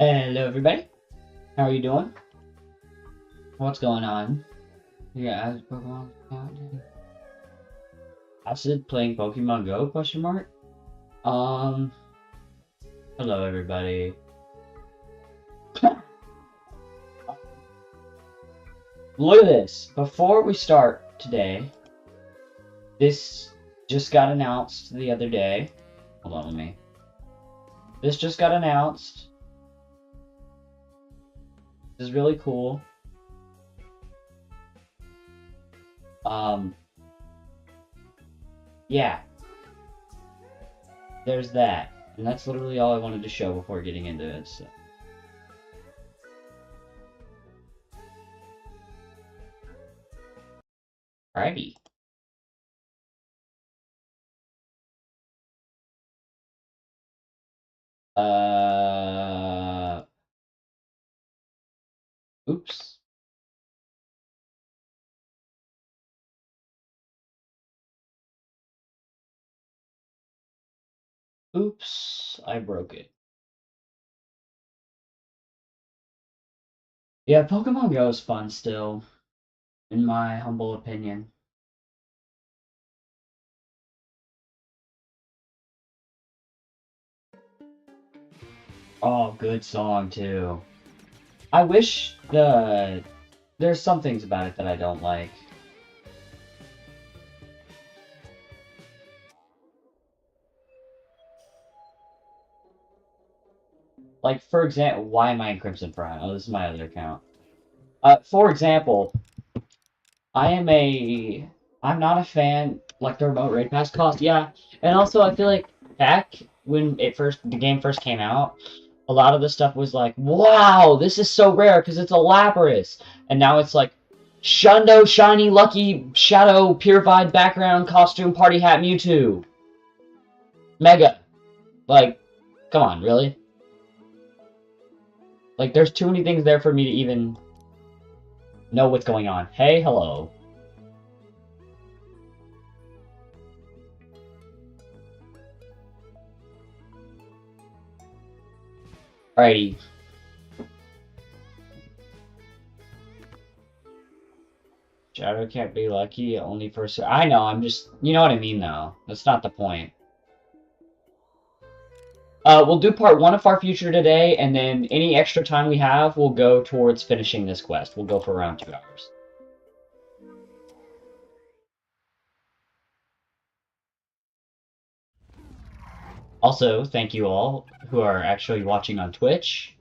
Hello everybody, how are you doing? What's going on? Yeah, as Pokemon Acid playing Pokemon Go, question mark? Um, hello everybody. Look at this, before we start today, this just got announced the other day. Hold on, this just got announced. This is really cool. Yeah. There's that. And that's literally all I wanted to show before getting into it, so. Alrighty. Oops. Oops, I broke it. Yeah, Pokemon Go is fun still, in my humble opinion. Oh, good song too. I wish there's some things about it that I don't like. Like, for example, why am I in Crimson Prime? Oh, this is my other account. For example, I'm not a fan, like, the remote raid pass cost, yeah. And also, I feel like back when the game first came out, a lot of the stuff was like, wow, this is so rare because it's a Lapras. And now it's like, Shundo, Shiny, Lucky, Shadow, Purified Background, Costume, Party Hat, Mewtwo. Mega. Like, come on, really? Like, there's too many things there for me to even know what's going on. Hey, hello. Alrighty. Shadow can't be lucky, only for... I know, I'm just... You know what I mean, though. That's not the point. We'll do part 1 of Far Future today, and then any extra time we have, we'll go towards finishing this quest. We'll go for around 2 hours. Also, thank you all who are actually watching on Twitch.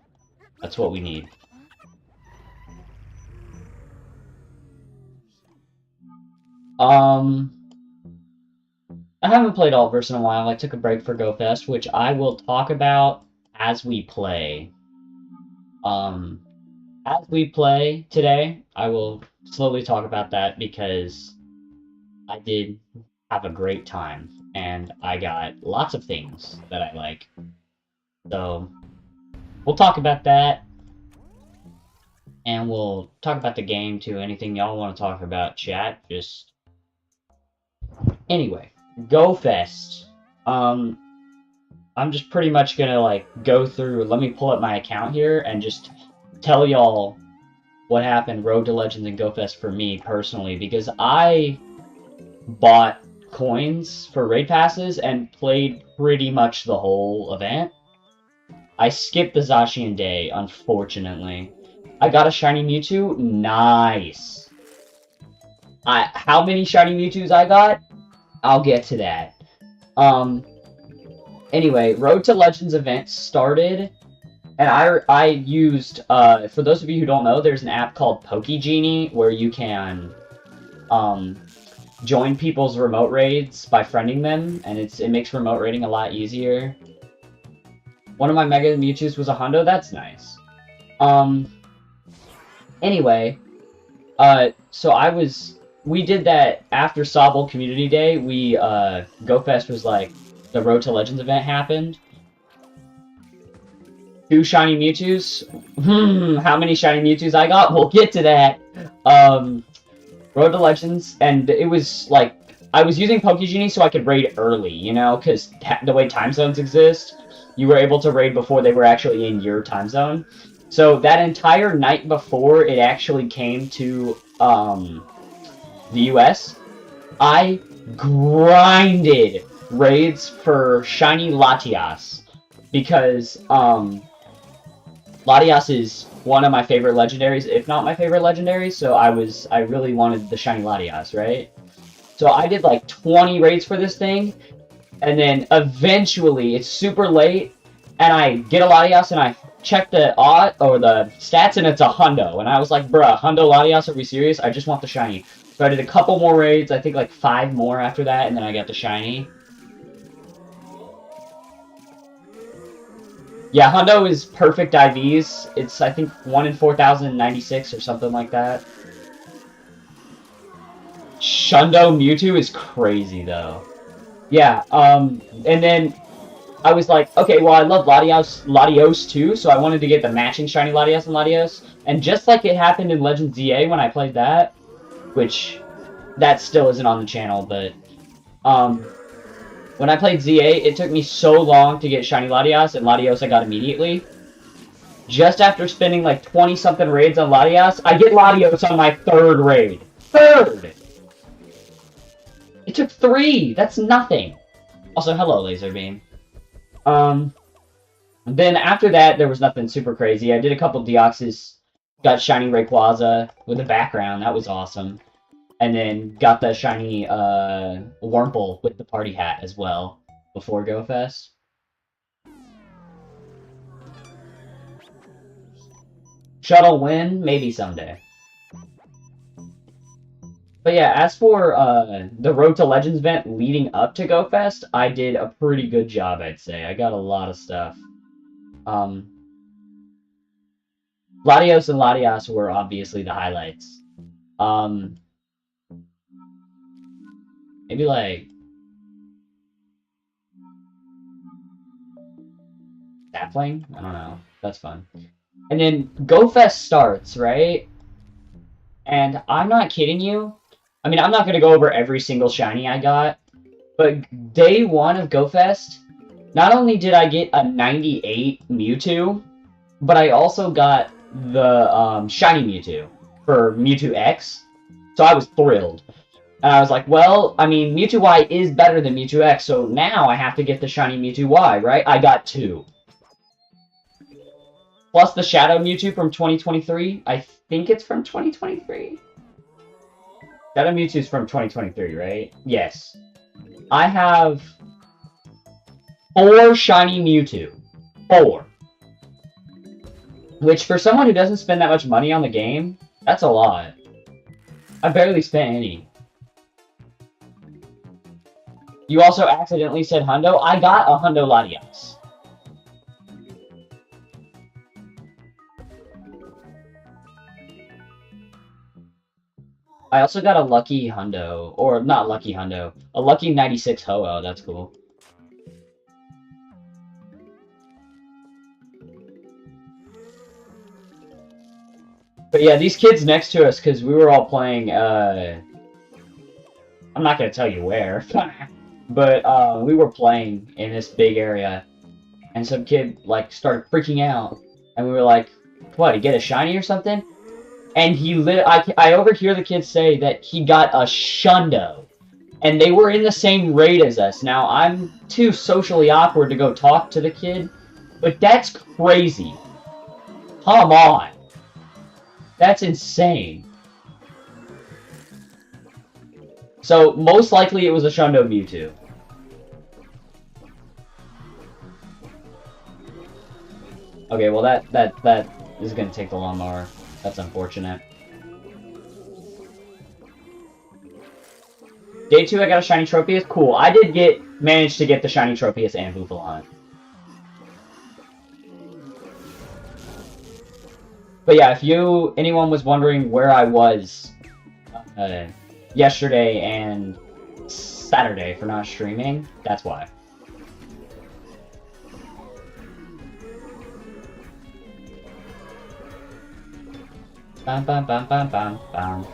That's what we need. I haven't played AltverZ in a while. I took a break for GoFest, which I will talk about as we play. As we play today, I will slowly talk about that because I did have a great time, and I got lots of things that I like. So, we'll talk about that, and we'll talk about the game too. Anything y'all want to talk about, chat, just... Anyway, GoFest. I'm just pretty much gonna, like, go through... Let me pull up my account here and just tell y'all what happened Road to Legends and GoFest for me personally, because I bought coins for raid passes and played pretty much the whole event. I skipped the Zacian day, unfortunately. I got a shiny Mewtwo. Nice. How many shiny Mewtwo's I got? I'll get to that. Anyway, Road to Legends event started, and I used, for those of you who don't know, there's an app called PokeGenie where you can, join people's remote raids by friending them, and it makes remote raiding a lot easier. One of my Mega Mewtwo's was a Hundo, that's nice. Anyway, so we did that after Sobble Community Day. GoFest was like, the Road to Legends event happened. 2 shiny Mewtwo's. How many shiny Mewtwo's I got? We'll get to that. Road to Legends, and it was like I was using Pokegenie so I could raid early, you know, because the way time zones exist, you were able to raid before they were actually in your time zone. So that entire night before it actually came to the US, I grinded raids for shiny Latias because Latias is one of my favorite legendaries, if not my favorite legendary, so I really wanted the shiny Latias, right? So I did like 20 raids for this thing, and then eventually it's super late, and I get a Latias and I check the odd or the stats and it's a hundo, and I was like, bruh, hundo Latias, are we serious? I just want the shiny. So I did a couple more raids, I think like 5 more after that, and then I got the shiny. Yeah, hundo is perfect IVs. It's, I think, 1 in 4,096 or something like that. Shundo Mewtwo is crazy, though. Yeah, and then I was like, okay, well, I love Latios too, so I wanted to get the matching shiny Latias and Latios. And just like it happened in Legends ZA when I played that, which that still isn't on the channel, but when I played ZA, it took me so long to get shiny Latias, and Latios I got immediately. Just after spending like 20-something raids on Latias, I get Latios on my 3rd raid. 3rd! It took 3! That's nothing! Also, hello, Laser Beam. Then after that, there was nothing super crazy. I did a couple Deoxys, got shiny Rayquaza with a background. That was awesome. And then got the shiny Wurmple with the party hat as well before GoFest. Shuttle win? Maybe someday. But yeah, as for the Road to Legends event leading up to GoFest, I did a pretty good job, I'd say. I got a lot of stuff. Latios and Latias were obviously the highlights. Maybe like Sapling? I don't know. That's fun. And then GoFest starts, right? And I'm not kidding you. I mean, I'm not going to go over every single shiny I got, but day 1 of GoFest, not only did I get a 98 Mewtwo, but I also got the shiny Mewtwo for Mewtwo X, so I was thrilled. And I was like, well, I mean, Mewtwo Y is better than Mewtwo X, so now I have to get the shiny Mewtwo Y, right? I got 2. Plus the Shadow Mewtwo from 2023. I think it's from 2023. Shadow Mewtwo's from 2023, right? Yes. I have 4 shiny Mewtwo. 4. Which, for someone who doesn't spend that much money on the game, that's a lot. I barely spent any. You also accidentally said Hundo. I got a Hundo Latias. I also got a lucky Hundo, or not lucky Hundo, a lucky 96 Ho-Oh, that's cool. But yeah, these kids next to us, because we were all playing, I'm not going to tell you where, but we were playing in this big area, and some kid, like, started freaking out, and we were like, what, he get a shiny or something? And I overhear the kids say that he got a Shundo. And they were in the same raid as us. Now, I'm too socially awkward to go talk to the kid, but that's crazy. Come on. That's insane. So, most likely it was a Shundo Mewtwo. Okay, well that is gonna take the lawnmower. That's unfortunate. Day 2, I got a shiny Tropius. Cool. I did manage to get the shiny Tropius and Bouffalant. But yeah, if anyone was wondering where I was yesterday and Saturday for not streaming, that's why. Bam, bam, bam, bam, bam, bam.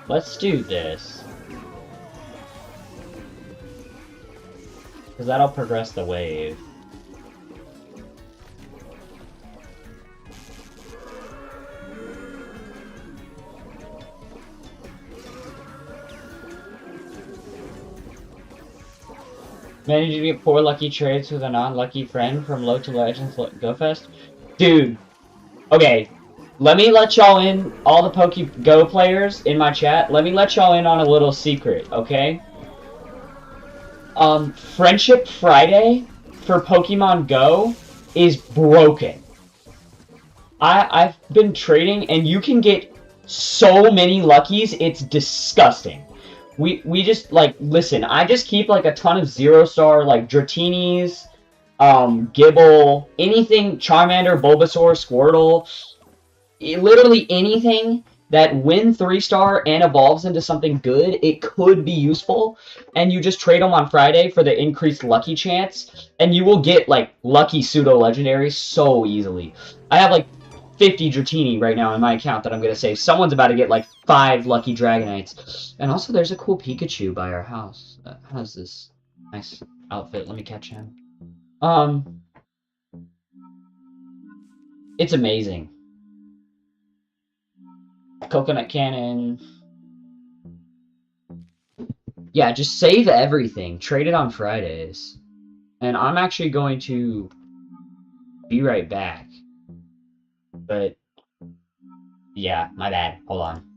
Let's do this. Because that'll progress the wave. Managed to get 4 lucky trades with a non-lucky friend from low to legends Go Fest? Dude. Okay. Let me let y'all in, all the Go players in my chat, let me let y'all in on a little secret, okay? Friendship Friday for Pokemon Go is broken. I've been trading, and you can get so many luckies, it's disgusting. We just, like, listen, I just keep, like, a ton of 0-star, like, Dratinis, Gibble, anything, Charmander, Bulbasaur, Squirtle, literally anything that when 3-star and evolves into something good, it could be useful, and you just trade them on Friday for the increased lucky chance, and you will get, like, lucky pseudo-legendaries so easily. I have, like, 50 Dratini right now in my account that I'm going to save. Someone's about to get, like, 5 lucky Dragonites. And also, there's a cool Pikachu by our house that has this nice outfit. Let me catch him. It's amazing. Coconut Cannon. Yeah, just save everything. Trade it on Fridays. And I'm actually going to be right back. But, yeah, my bad. Hold on.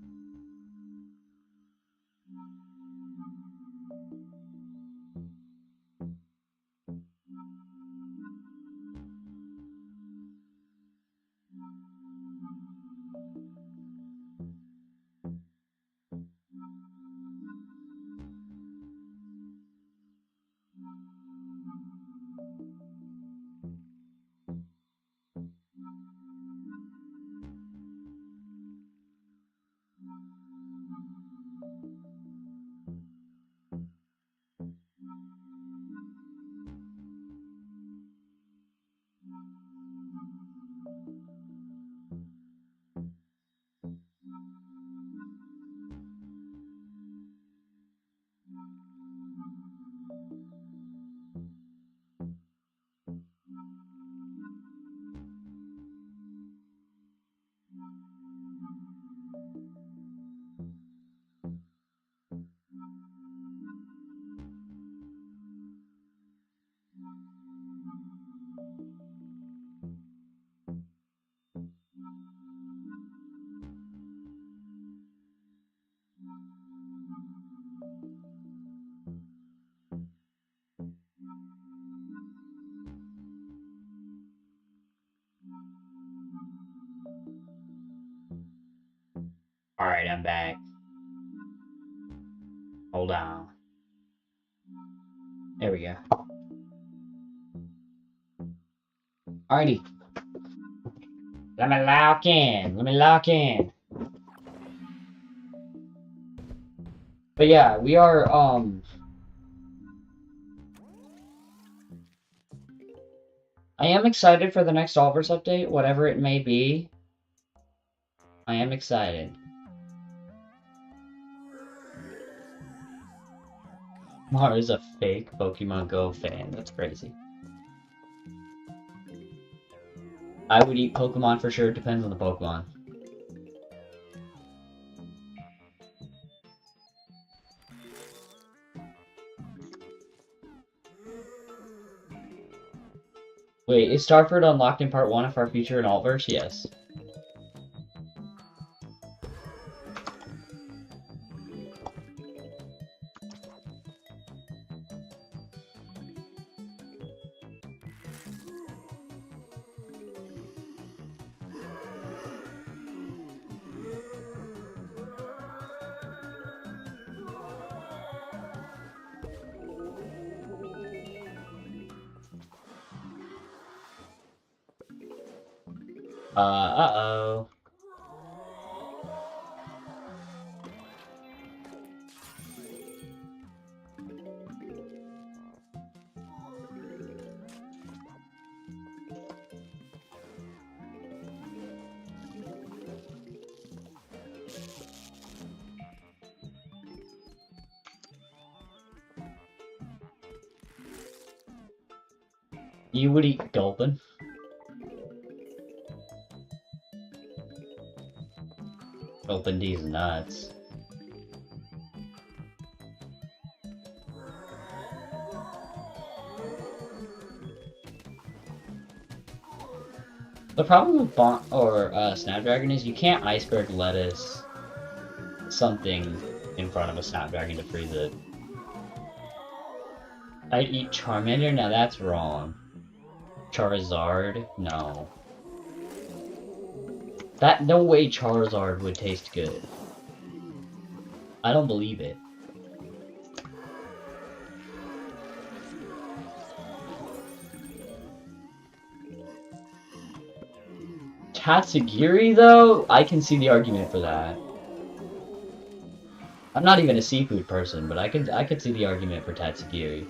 Alright, I'm back. Hold on. There we go. Alrighty. Let me lock in. Let me lock in. But yeah, we are, I am excited for the next AltverZ update, whatever it may be. I am excited. Mar is a fake Pokemon Go fan. That's crazy. I would eat Pokemon for sure. Depends on the Pokemon. Wait, is Starford unlocked in Part 1 of our future in AltverZ? Yes. Uh-oh. You would eat gulpin'. Gulpin' these nuts. The problem with Snapdragon is you can't iceberg lettuce something in front of a Snapdragon to freeze it. I'd eat Charmander? Now that's wrong. Charizard? No. No way Charizard would taste good. I don't believe it. Tatsugiri, though? I can see the argument for that. I'm not even a seafood person, but I could see the argument for Tatsugiri.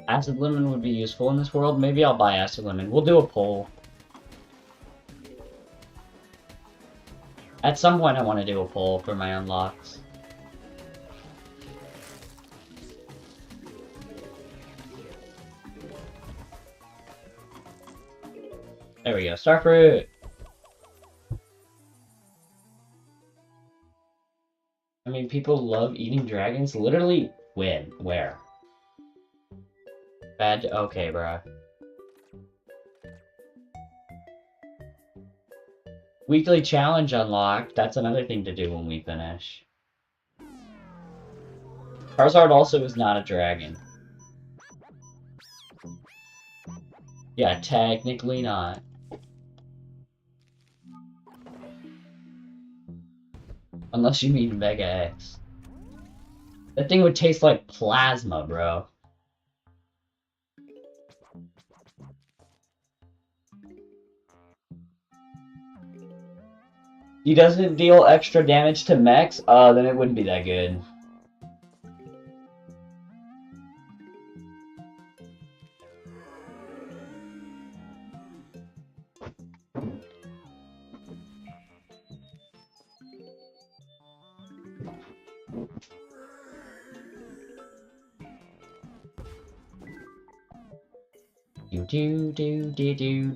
Acid Lemon would be useful in this world. Maybe I'll buy Acid Lemon. We'll do a poll. At some point I want to do a poll for my unlocks. There we go. Starfruit! I mean, people love eating dragons. Literally, when? Where? Bad. Okay, bruh. Weekly challenge unlocked. That's another thing to do when we finish. Charizard also is not a dragon. Yeah, technically not. Unless you mean Mega X. That thing would taste like plasma, bro. He doesn't deal extra damage to mechs? Then it wouldn't be that good.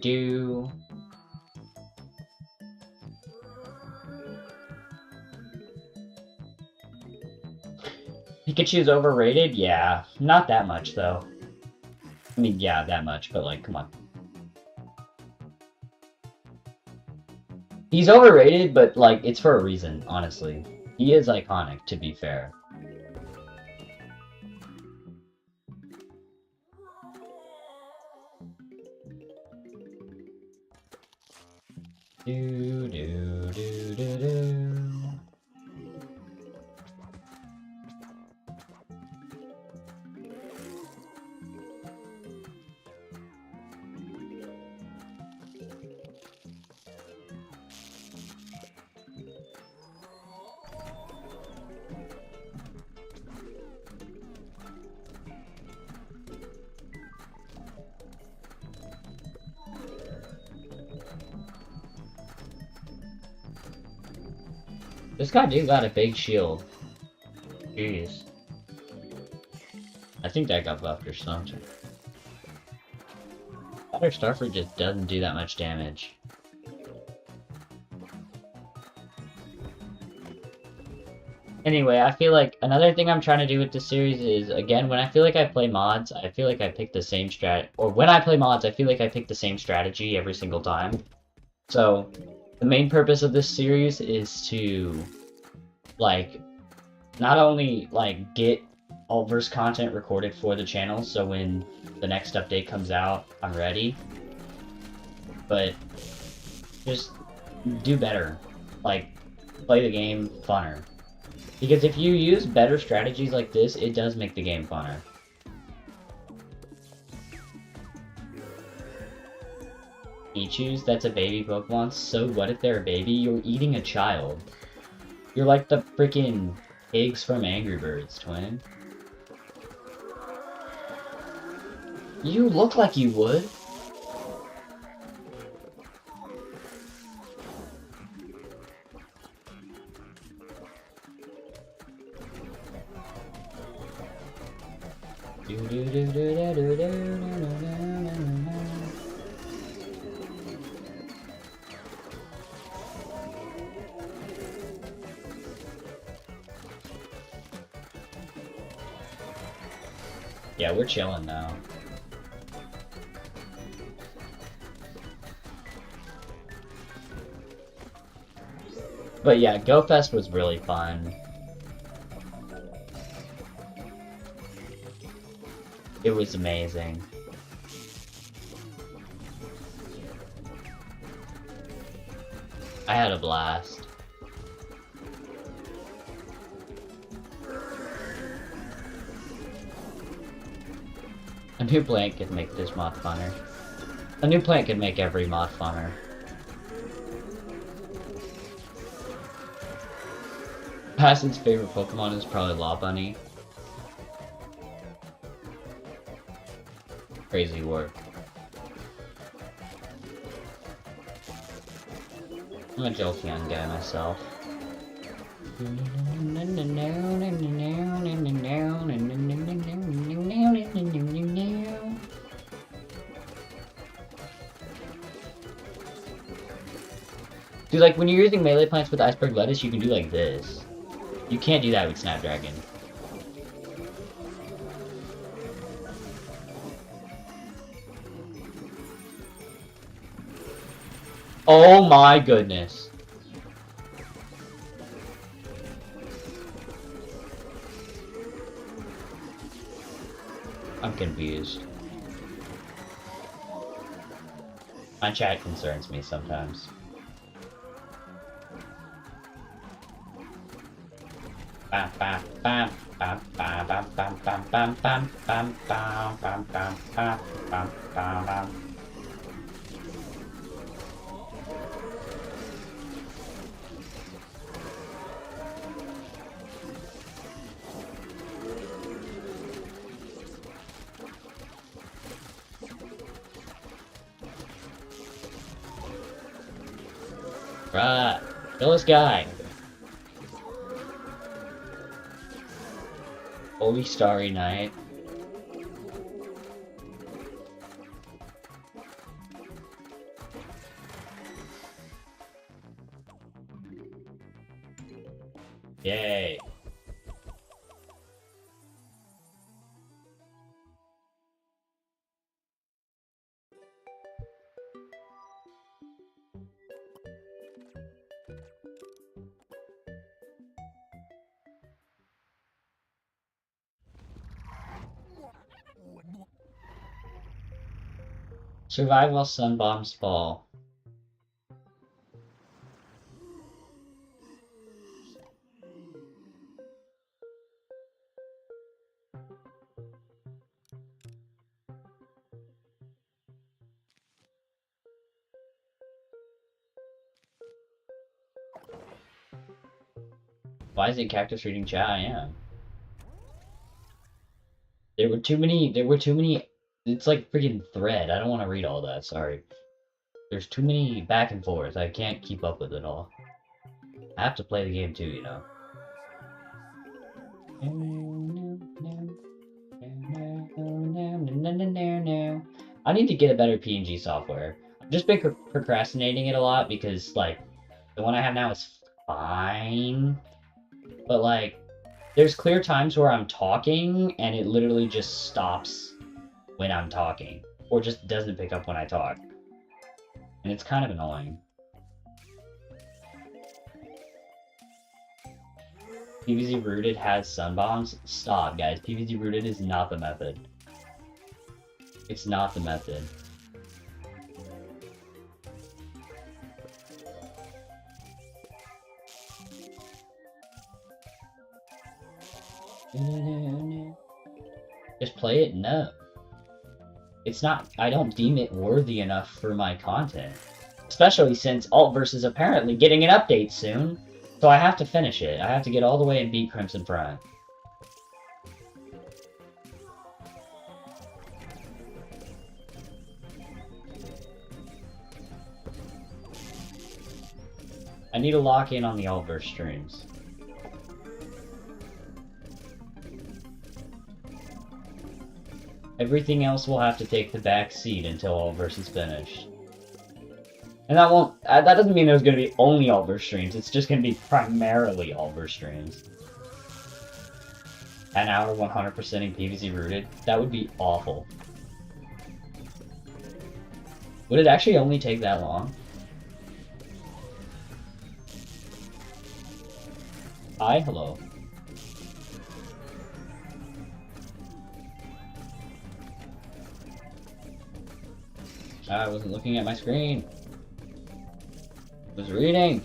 Do. Pikachu's overrated? Yeah. Not that much, though. I mean, yeah, that much, but like, come on. He's overrated, but like, it's for a reason, honestly. He is iconic, to be fair. Do. This guy do got a big shield. Jeez. I think that got buffed or something. Our Starfruit just doesn't do that much damage. Anyway, I feel like another thing I'm trying to do with this series is, again, when I feel like I play mods, I feel like I pick the same or when I play mods, I feel like I pick the same strategy every single time. So, the main purpose of this series is to, like, not only, like, get AltverZ content recorded for the channel, so when the next update comes out, I'm ready, but just do better. Like, play the game funner. Because if you use better strategies like this, it does make the game funner. Pichu's, that's a baby Pokemon. So what if they're a baby? You're eating a child. You're like the freaking pigs from Angry Birds, twin. You look like you would. Yeah, we're chilling now. But yeah, GoFest was really fun. It was amazing. I had a blast. A new plant could make this mod funner. A new plant could make every mod funner. Paston's favorite Pokemon is probably Law Bunny. Crazy work. I'm a Jolteon guy myself. Dude, like, when you're using melee plants with Iceberg Lettuce, you can do like this. You can't do that with Snapdragon. Oh my goodness. I'm confused. My chat concerns me sometimes. Bam bam bam bam bam bam bam bam bam bam bam bam bam bam bam bam bam. Right, kill this guy. Holy Starry Night. Yay. Survive while sun bombs fall. Why is it Cactus reading chat? I am. There were too many, it's like freaking thread. I don't want to read all that, sorry. There's too many back and forth. I can't keep up with it all. I have to play the game too, you know. I need to get a better PNG software. I've just been procrastinating it a lot because, like, the one I have now is fine. But, like, there's clear times where I'm talking, and it literally just stops when I'm talking. Or just doesn't pick up when I talk. And it's kind of annoying. PvZ rooted has sun bombs? Stop, guys. PvZ rooted is not the method. It's not the method. Just play it? No. It's not, I don't deem it worthy enough for my content. Especially since AltverZ is apparently getting an update soon. So I have to finish it. I have to get all the way and beat Crimson Prime. I need to lock in on the AltverZ streams. Everything else will have to take the back seat until AltverZ is finished. And that won't, that doesn't mean there's going to be only AltverZ streams, it's just going to be primarily AltverZ streams. An hour 100%ing PvZ rooted? That would be awful. Would it actually only take that long? Hi, hello. I wasn't looking at my screen. I was reading.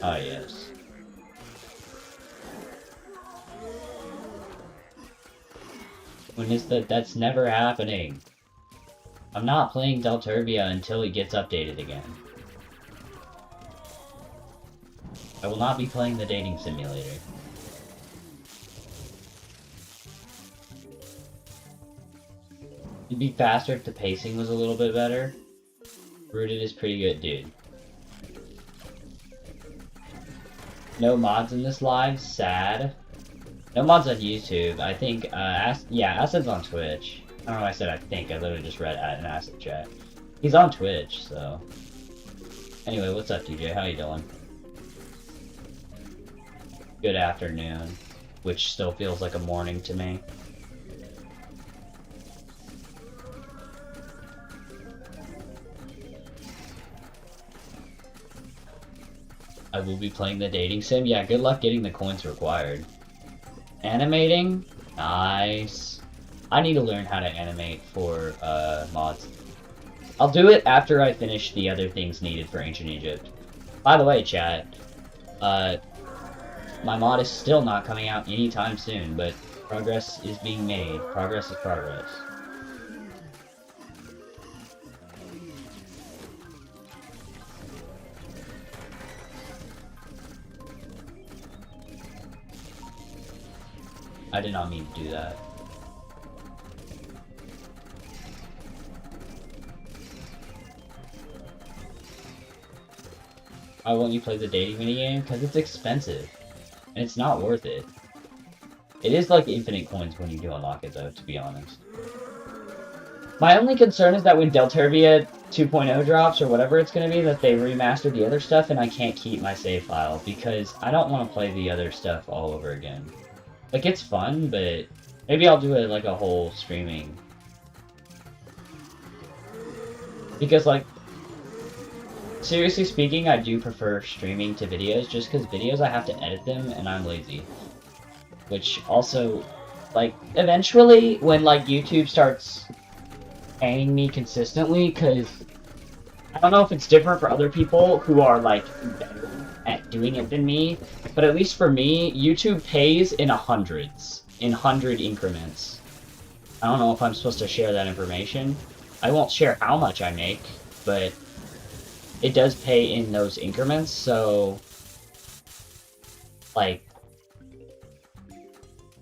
Ah, yes. When is that? That's never happening. I'm not playing Delturbia until it gets updated again. I will not be playing the dating simulator. It'd be faster if the pacing was a little bit better. Rooted is pretty good, dude. No mods in this live? Sad. No mods on YouTube. I think, yeah, Acid's on Twitch. I don't know why I said I think. I literally just read an Acid chat. He's on Twitch, so... Anyway, what's up, DJ? How you doing? Good afternoon. Which still feels like a morning to me. I will be playing the dating sim. Yeah, good luck getting the coins required. Animating? Nice. I need to learn how to animate for mods. I'll do it after I finish the other things needed for Ancient Egypt. By the way, chat, my mod is still not coming out anytime soon, but progress is being made. Progress is progress. I did not mean to do that. Why won't you play the dating minigame? Because it's expensive. And it's not worth it. It is like infinite coins when you do unlock it, though, to be honest. My only concern is that when Delturbia 2.0 drops, or whatever it's going to be, that they remaster the other stuff and I can't keep my save file. Because I don't want to play the other stuff all over again. Like, it's fun, but maybe I'll do it like a whole streaming. Because, like, seriously speaking, I do prefer streaming to videos, just because videos I have to edit them, and I'm lazy. Which also, like, eventually, when, like, YouTube starts paying me consistently, because I don't know if it's different for other people who are, like, better at doing it than me, but at least for me, YouTube pays in hundreds, in 100 increments. I don't know if I'm supposed to share that information. I won't share how much I make, but it does pay in those increments, so, like,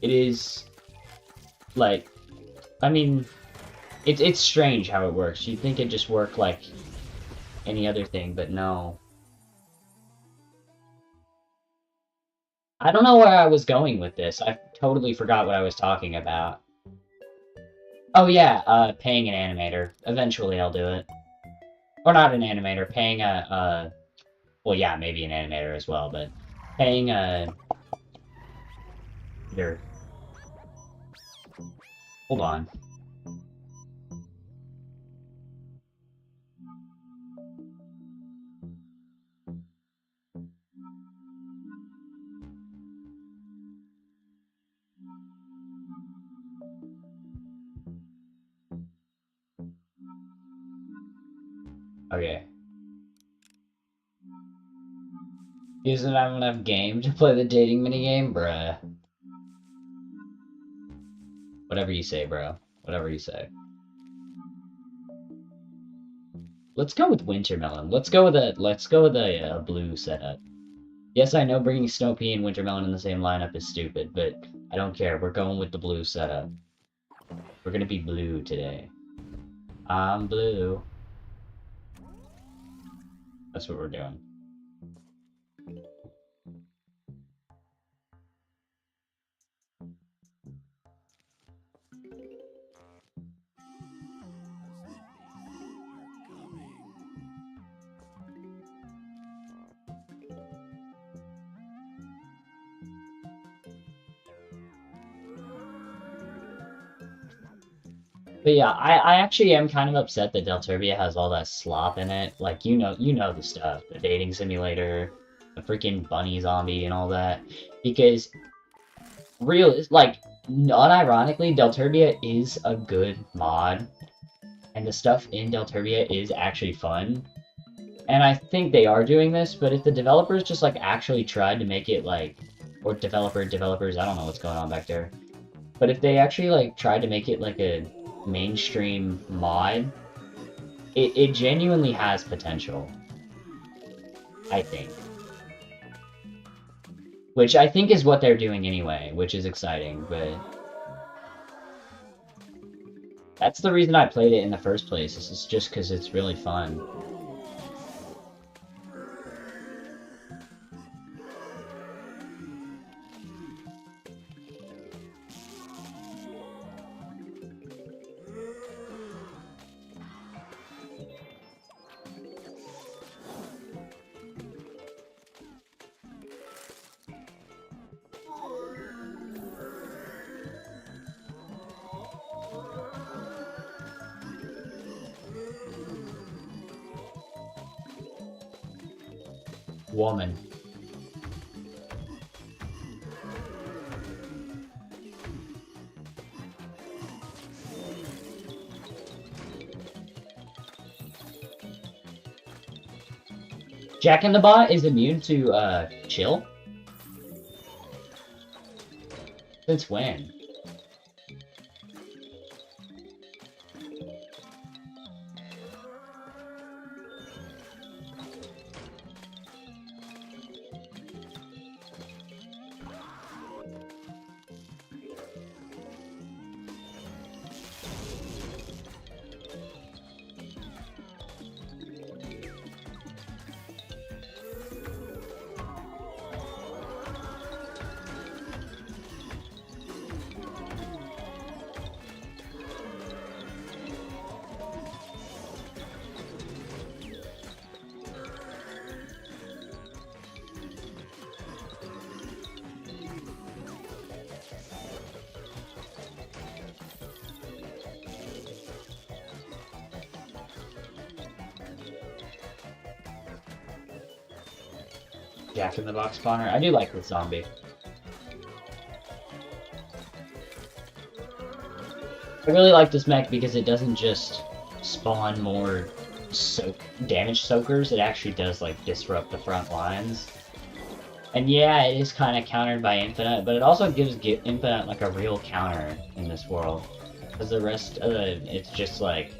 it is, like, I mean, it's strange how it works. You'd think it'd just work like any other thing, but no. I don't know where I was going with this. I totally forgot what I was talking about. Oh yeah, paying an animator. Eventually I'll do it. Or not an animator, paying well yeah, maybe an animator as well, but paying here. Hold on. Okay. He doesn't have enough game to play the dating minigame? Bruh. Whatever you say, bro. Whatever you say. Let's go with Wintermelon. Let's go with a blue setup. Yes, I know bringing Snow Pea and Wintermelon in the same lineup is stupid, but I don't care. We're going with the blue setup. We're gonna be blue today. I'm blue. That's what we're doing. But yeah, I actually am kind of upset that Delturbia has all that slop in it. Like, you know the stuff. The dating simulator, the freaking bunny zombie and all that. Because, like, unironically, Delturbia is a good mod. And the stuff in Delturbia is actually fun. And I think they are doing this, but if the developers just, like, actually tried to make it, like... Or developers, I don't know what's going on back there. But if they actually, like, tried to make it, like, a mainstream mod, it genuinely has potential. I think. Which I think is what they're doing anyway, which is exciting, but... That's the reason I played it in the first place, is just because it's really fun. Woman. Jack in the Bot is immune to, chill? Since when? Jack in the Box spawner. I do like this zombie. I really like this mech because it doesn't just spawn more damage soakers, it actually does like disrupt the front lines. And yeah, it is kind of countered by Infinite, but it also gives Infinite like a real counter in this world. Because the rest of it's just like,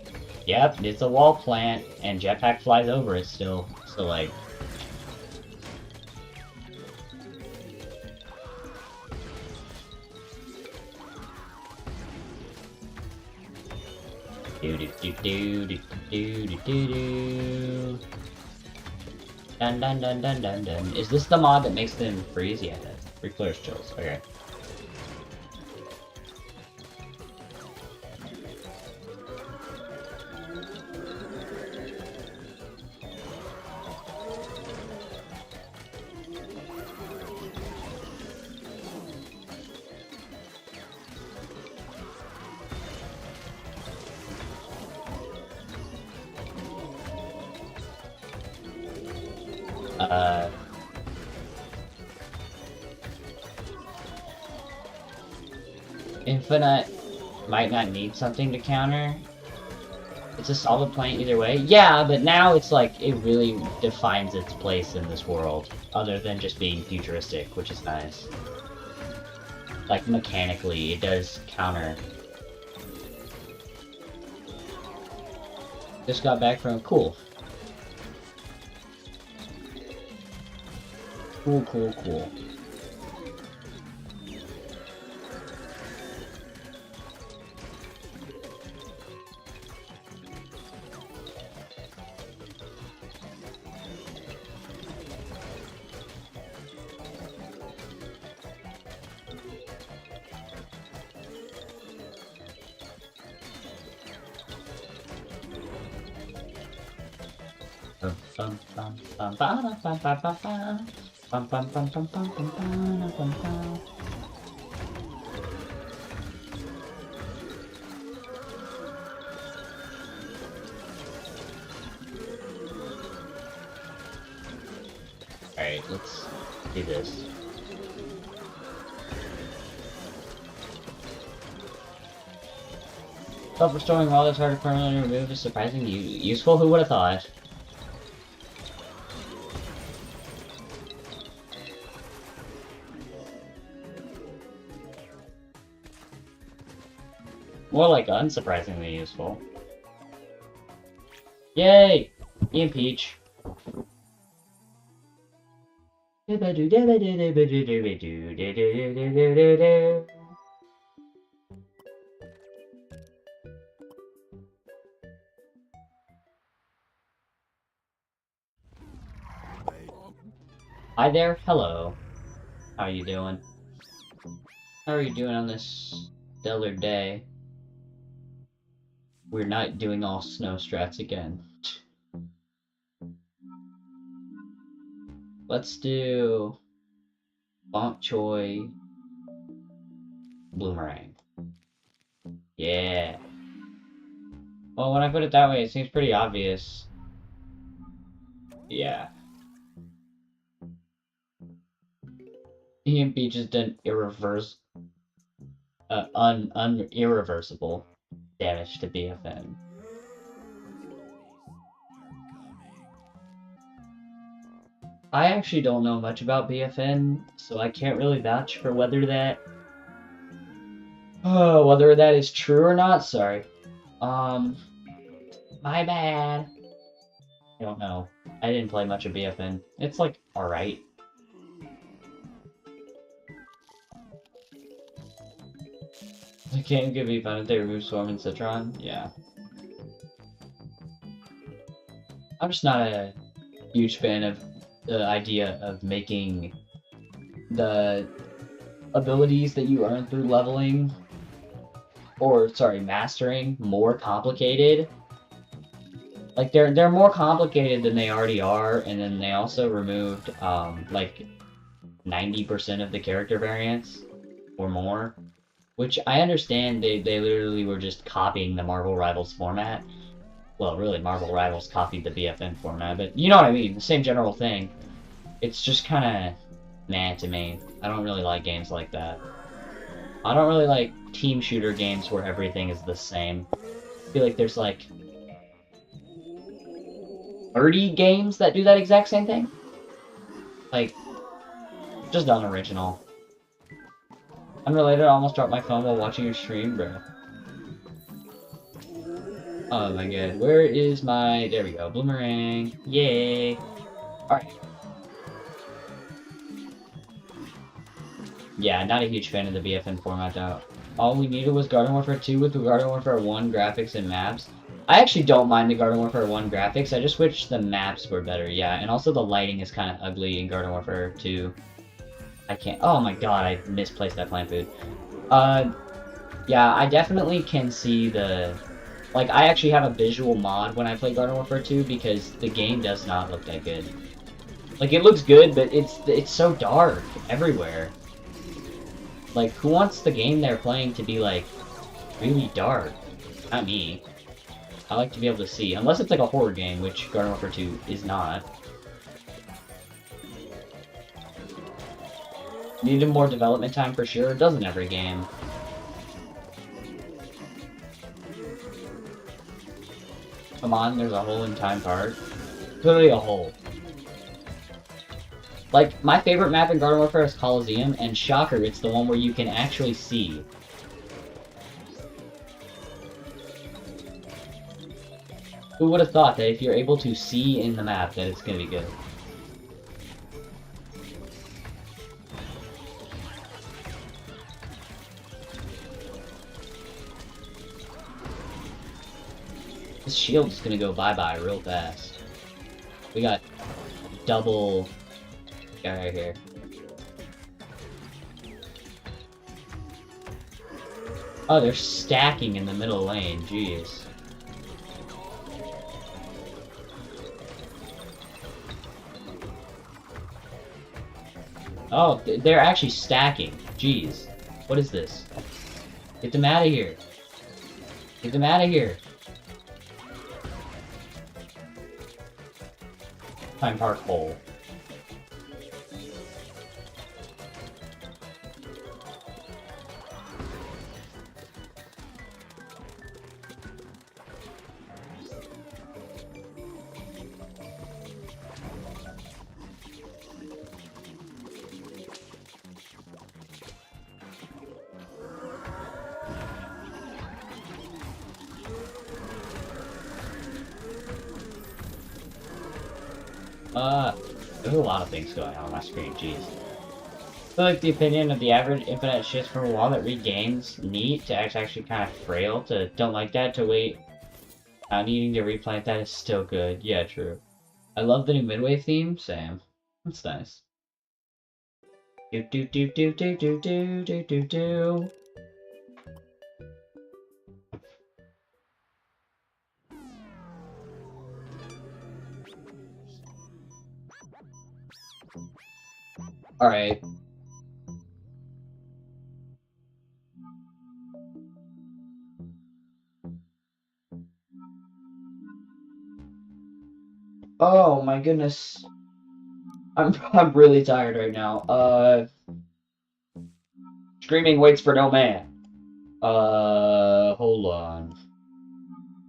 yep, it's a wall plant, and Jetpack flies over it still. So like... Do do do do do do do do do. Dun dun dun dun dun dun. Is this the mod that makes them freeze? Yeah, that's free players chills. Okay. Infinite might not need something to counter. It's a solid point either way. Yeah, but now it's like, it really defines its place in this world, other than just being futuristic, which is nice. Like, mechanically, it does counter. Just got back from... Cool. Cool, cool, cool. Alright, let's do this. Self-restoring while it's hard to permanently remove is surprisingly useful. Who would have thought? More like unsurprisingly useful. Yay! Ian Peach. Hi there, hello. How are you doing? How are you doing on this stellar day? We're not doing all snow strats again. Let's do Bonk Choi Bloomerang. Yeah. Well, when I put it that way, it seems pretty obvious. Yeah. Ian Beach has done irreversible damage to BFN. I actually don't know much about BFN, so I can't really vouch for whether that is true or not. Sorry. My bad. I don't know. I didn't play much of BFN. It's like alright. The game could be fun if they remove Swarm and Citron. Yeah. I'm just not a huge fan of the idea of making the abilities that you earn through leveling, or sorry, mastering, more complicated. Like they're more complicated than they already are, and then they also removed like 90% of the character variants or more. Which I understand they literally were just copying the Marvel Rivals format. Well, really, Marvel Rivals copied the BFN format, but you know what I mean, the same general thing. It's just kinda meh to me. I don't really like games like that. I don't really like team shooter games where everything is the same. I feel like there's like 30 games that do that exact same thing. Like, just unoriginal. Unrelated, I almost dropped my phone while watching your stream, bro. Oh my god, where is my... There we go, Bloomerang. Yay! Alright. Yeah, not a huge fan of the BFN format, though. all we needed was Garden Warfare 2 with the Garden Warfare 1 graphics and maps. I actually don't mind the Garden Warfare 1 graphics, I just wish the maps were better, yeah. And also the lighting is kind of ugly in Garden Warfare 2. I can't- oh my god, I misplaced that plant food. Yeah, I definitely can see the... Like, I actually have a visual mod when I play Garden Warfare 2 because the game does not look that good. Like, it looks good, but it's so dark everywhere. Like, who wants the game they're playing to be, like, really dark? Not me. I like to be able to see. Unless it's like a horror game, which Garden Warfare 2 is not. Needed more development time for sure. It doesn't every game. Come on, there's a hole in Time Park. Clearly a hole. Like, my favorite map in Garden Warfare is Coliseum, and shocker, it's the one where you can actually see. Who would have thought that if you're able to see in the map that it's gonna be good? This shield is gonna go bye-bye real fast. We got double guy right here. Oh, they're stacking in the middle lane, jeez. Oh, they're actually stacking. Jeez. What is this? Get them out of here. Get them out of here. Time Park hole. There's a lot of things going on my screen, jeez. I feel like the opinion of the average infinite shifts from a wall that regains neat to actually kind of frail to don't like that to wait. Needing to replant that is still good. Yeah, true. I love the new midway theme, Sam. That's nice. Do do do do do do do do do do. Alright. Oh my goodness. I'm really tired right now. Screaming waits for no man. Hold on.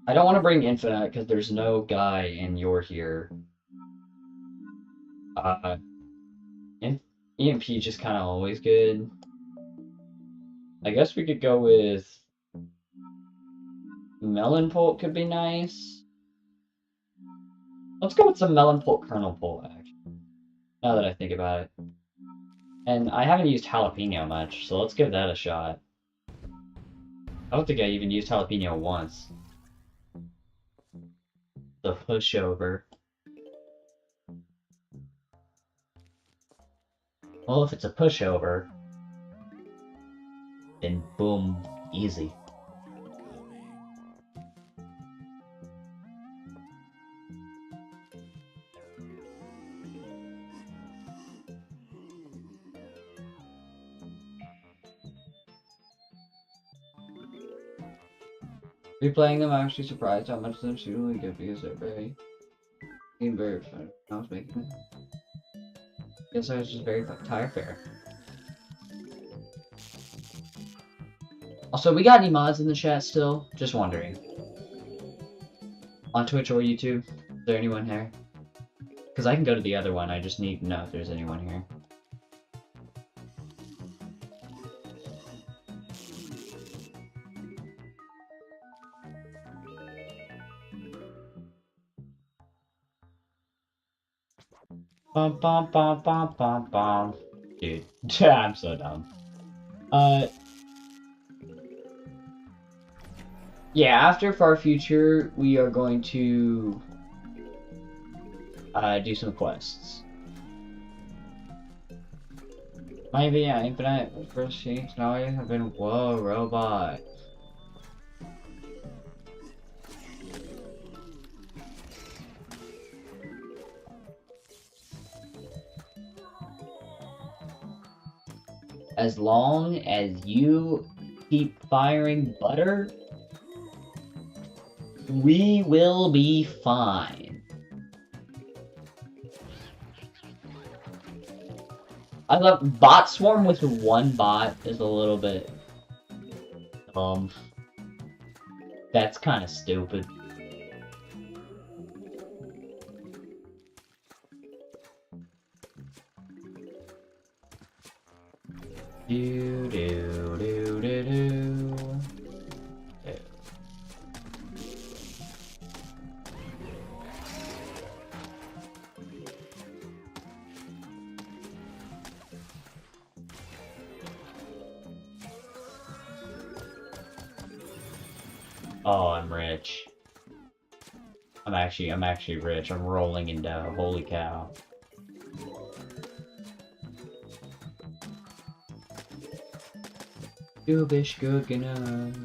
I don't want to bring Infinite because there's no guy and you're here. EMP is just kind of always good. I guess we could go with Melon Pult could be nice. Let's go with some Melon Pult Kernel Pult, actually. Now that I think about it. And I haven't used Jalapeno much, so let's give that a shot. I don't think I even used Jalapeno once. The pushover. Well, if it's a pushover, then boom, easy. Replaying them, I'm actually surprised how much them seem really good because they're very fun. I was making it. Guess I was just very tire fair. Also, we got any mods in the chat still? Just wondering. On Twitch or YouTube? Is there anyone here? Because I can go to the other one, I just need to know if there's anyone here. Bum bum bum bum bum bum. Dude, I'm so dumb. Yeah, after Far Future, we are going to do some quests. Maybe yeah, Infinite first shapes now I have been whoa robot. As long as you keep firing butter, we will be fine. I love bot swarm with one bot is a little bit that's kind of stupid. Do do do do do. Oh, I'm rich. I'm actually rich. I'm rolling in dough. Holy cow. Goobish Googana.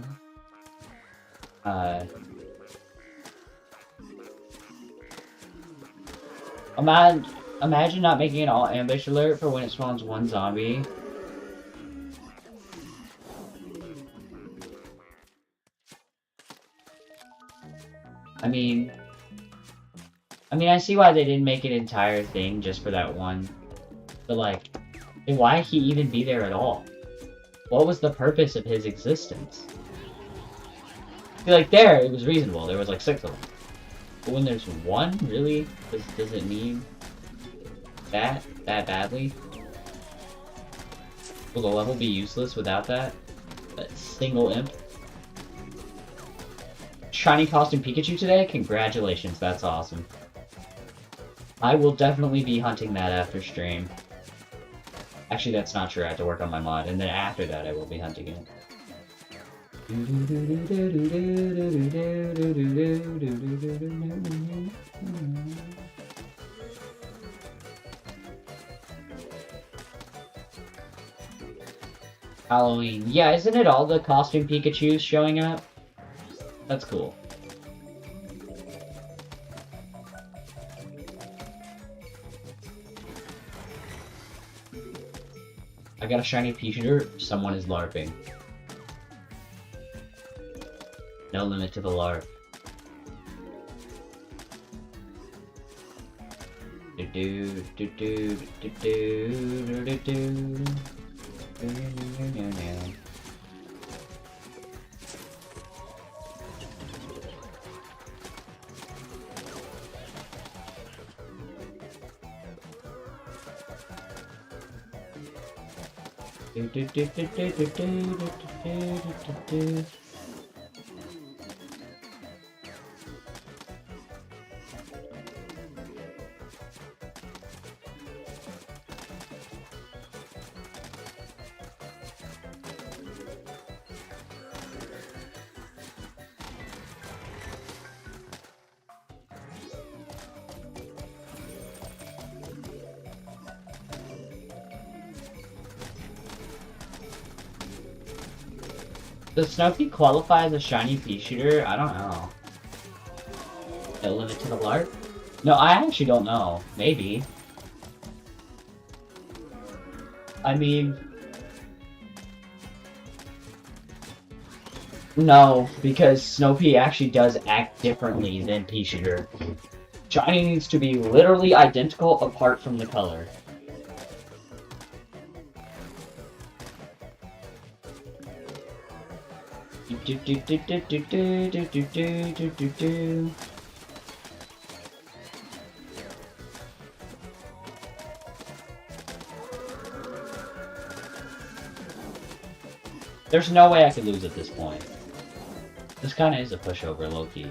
Imagine not making an all ambush alert for when it spawns one zombie. I mean, I see why they didn't make an entire thing just for that one. But like, why did he even be there at all? What was the purpose of his existence? See, like there, it was reasonable. There was like 6 of them. But when there's one, really? Does it need that badly? Will the level be useless without that? That single imp? Shiny costume Pikachu today? Congratulations, that's awesome. I will definitely be hunting that after stream. Actually, that's not true. I have to work on my mod, and then after that, I will be hunting it. Halloween. Yeah, isn't it all the costume Pikachus showing up? That's cool. I got a shiny P-shooter. Someone is LARPing. No limit to the LARP. Do do do do do do do do. Does Snoopy qualify as a shiny Pea-shooter? I don't know. No limit to the LARP? No, I actually don't know. Maybe. I mean... No, because Snoopy actually does act differently than Pea-shooter. Shiny needs to be literally identical apart from the color. There's no way I could lose at this point. This kinda is a pushover, low-key.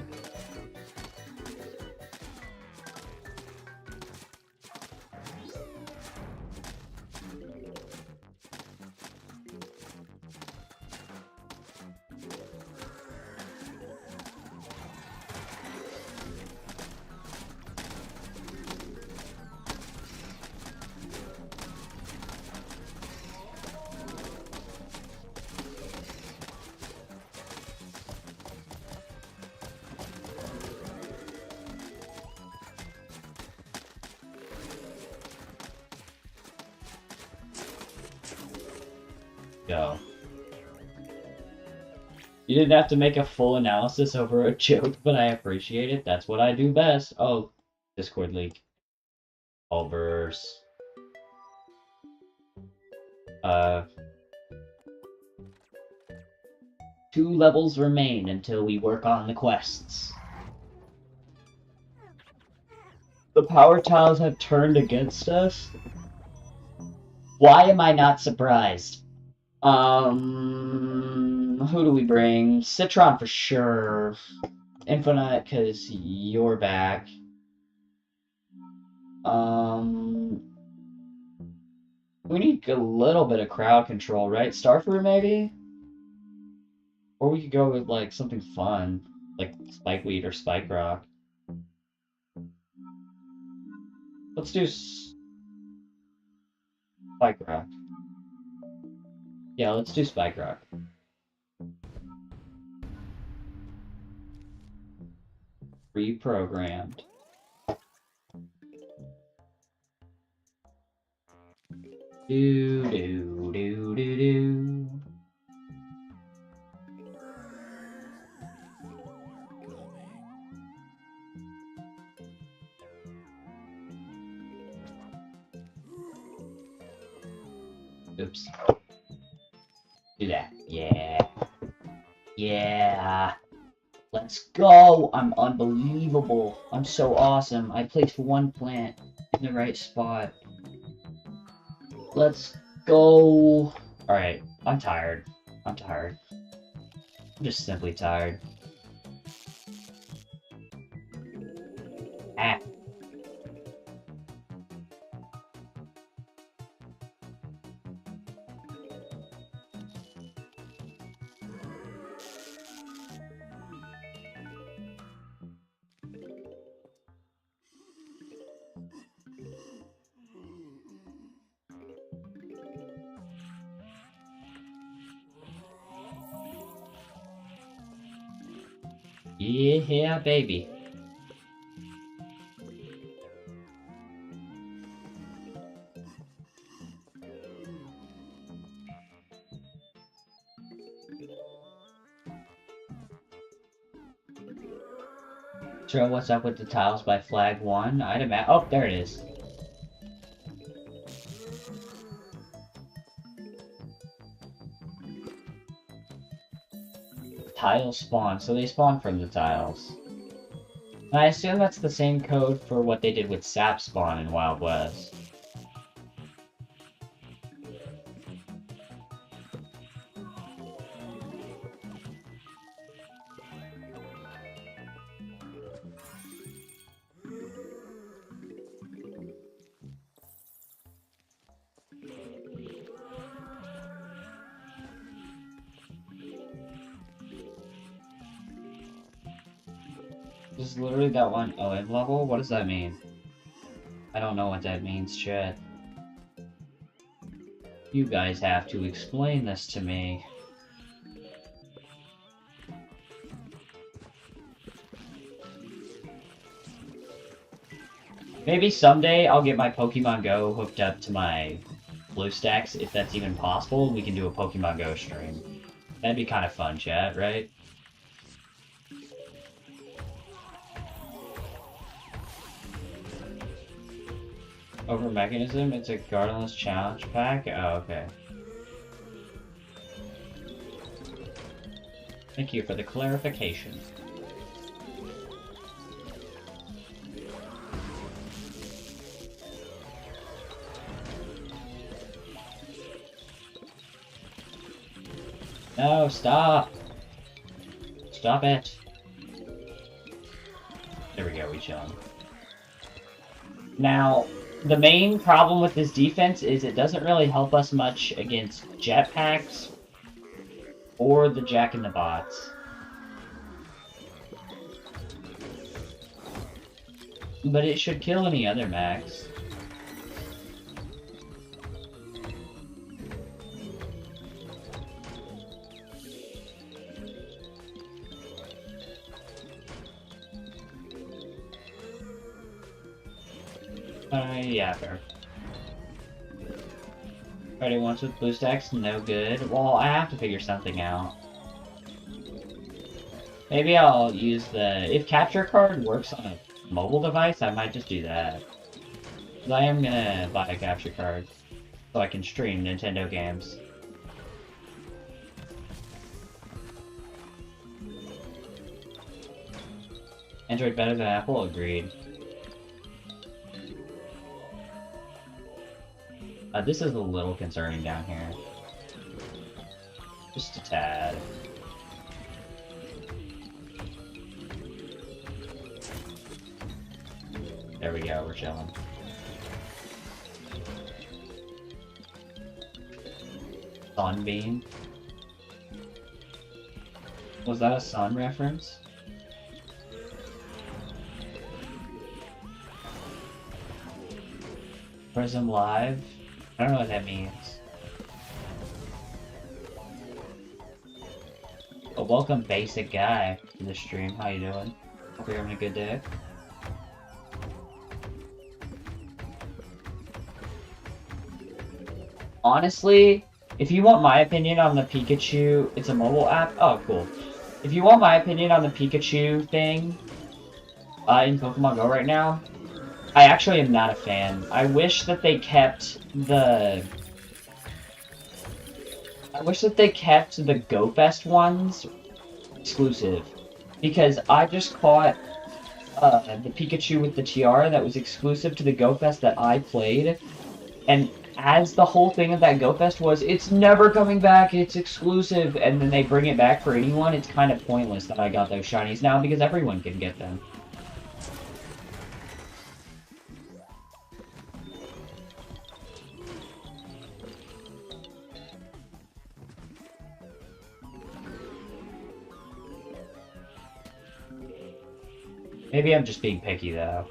go. You didn't have to make a full analysis over a joke, but I appreciate it. That's what I do best. Oh, Discord leak. AltverZ. 2 levels remain until we work on the quests. The power tiles have turned against us. Why am I not surprised? Who do we bring? Citron for sure. Infinite, because you're back. We need a little bit of crowd control, right? Starfruit, maybe? Or we could go with, like, something fun. Like Spikeweed or Spike Rock. Let's do Spike Rock. Yeah, let's do Spike Rock. Reprogrammed. Do do do do do. Oops. Do that. Yeah. Yeah. Let's go! I'm unbelievable. I'm so awesome. I placed one plant in the right spot. Let's go! Alright, I'm tired. I'm tired. I'm just simply tired. Ah. Yeah, baby. So what's up with the tiles by flag 1? Oh, there it is. Tiles spawn, so they spawn from the tiles. And I assume that's the same code for what they did with sap spawn in Wild West. This is literally that one OM level? What does that mean? I don't know what that means, chat. You guys have to explain this to me. Maybe someday I'll get my Pokemon Go hooked up to my BlueStacks, if that's even possible, and we can do a Pokemon Go stream. That'd be kind of fun, chat, right? Over Mechanism, it's a Gardenless Challenge pack? Oh, okay. Thank you for the clarification. No, stop! Stop it! There we go, we chillin'. Now, the main problem with this defense is it doesn't really help us much against jetpacks or the Jack-in-the-Bots. But it should kill any other max. Yeah, fair. Already once with BlueStacks, no good. Well, I have to figure something out. Maybe I'll use the... If capture card works on a mobile device, I might just do that. Because I am gonna buy a capture card so I can stream Nintendo games. Android better than Apple? Agreed. This is a little concerning down here. Just a tad. There we go, we're chilling. Sunbeam? Was that a sun reference? Prism Live? I don't know what that means. But welcome, basic guy, to the stream. How you doing? Hope you're having a good day. Honestly, if you want my opinion on the Pikachu, it's a mobile app? Oh, cool. If you want my opinion on the Pikachu thing in Pokemon Go right now, I actually am not a fan. I wish that they kept the... Go Fest ones exclusive. Because I just caught the Pikachu with the tiara that was exclusive to the Go Fest that I played. And as the whole thing of that Go Fest was, it's never coming back, it's exclusive, and then they bring it back for anyone, it's kind of pointless that I got those shinies now because everyone can get them. Maybe I'm just being picky, though.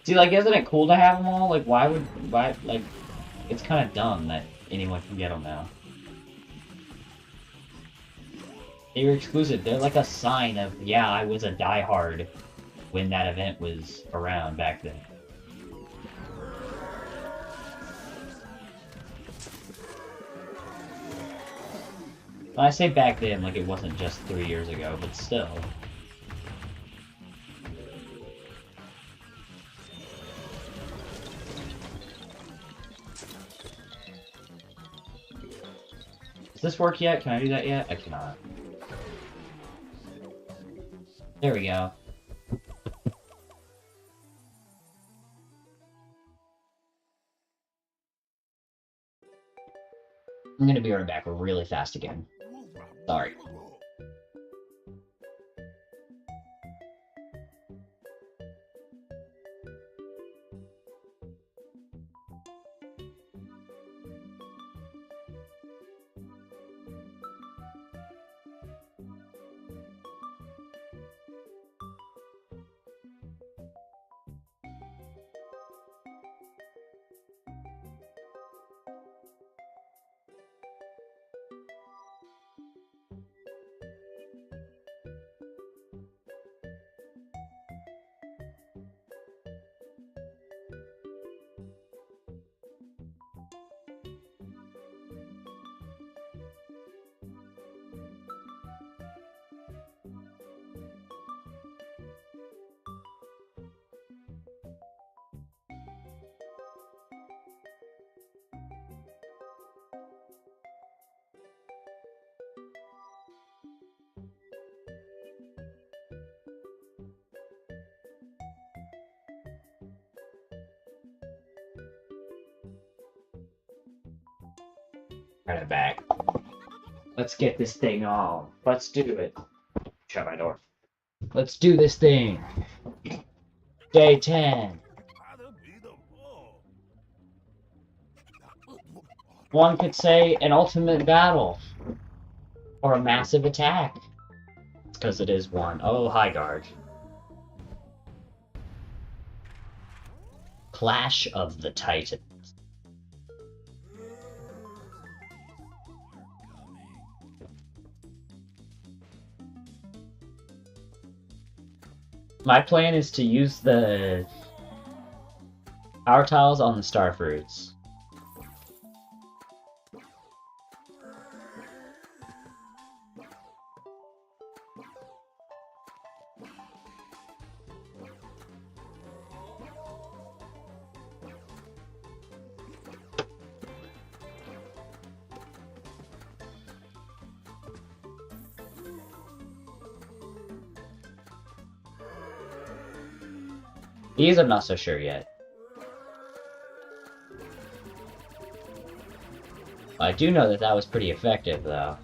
See, like, isn't it cool to have them all? Like, like, it's kind of dumb that anyone can get them now. They were exclusive. They're like a sign of, yeah, I was a diehard when that event was around back then. When I say back then, like, it wasn't just 3 years ago, but still. Does this work yet? Can I do that yet? I cannot. There we go. I'm gonna be right back really fast again. Sorry. Run it back. Let's get this thing on. Let's do it. Shut my door. Let's do this thing. Day 10. One could say an ultimate battle. Or a massive attack. Because it is one. Oh, high guard. Clash of the Titans. My plan is to use the power tiles on the star fruits. These I'm not so sure yet. I do know that that was pretty effective, though.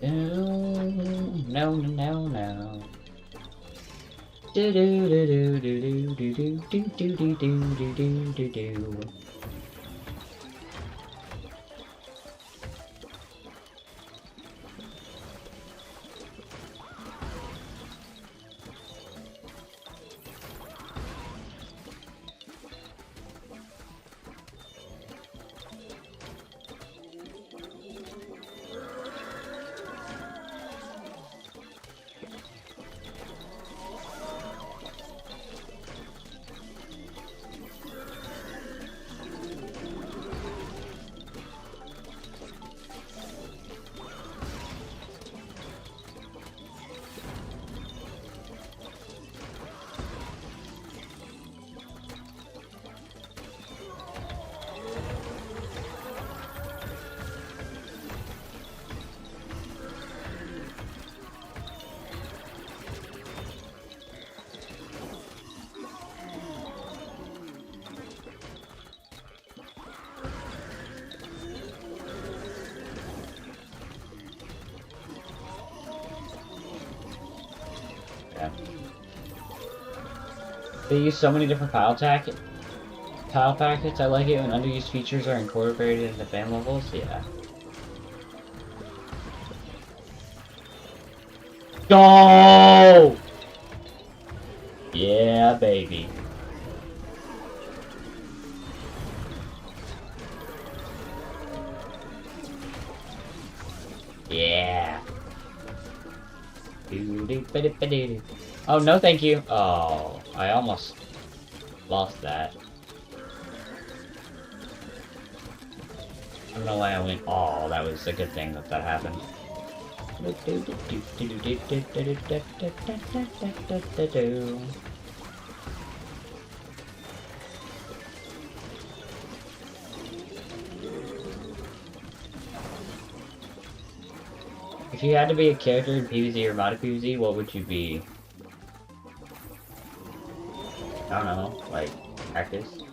No, no, no. Do do do do do do do do do do do do do do. They use so many different tile packets. I like it when underused features are incorporated into fan levels. Yeah. Go! Yeah, baby. Yeah. Oh, no thank you. Oh, I almost lost that. I don't know why I went, oh, that was a good thing that that happened. If you had to be a character in PvZ or mod PvZ, what would you be? I don't know, like, Cactus?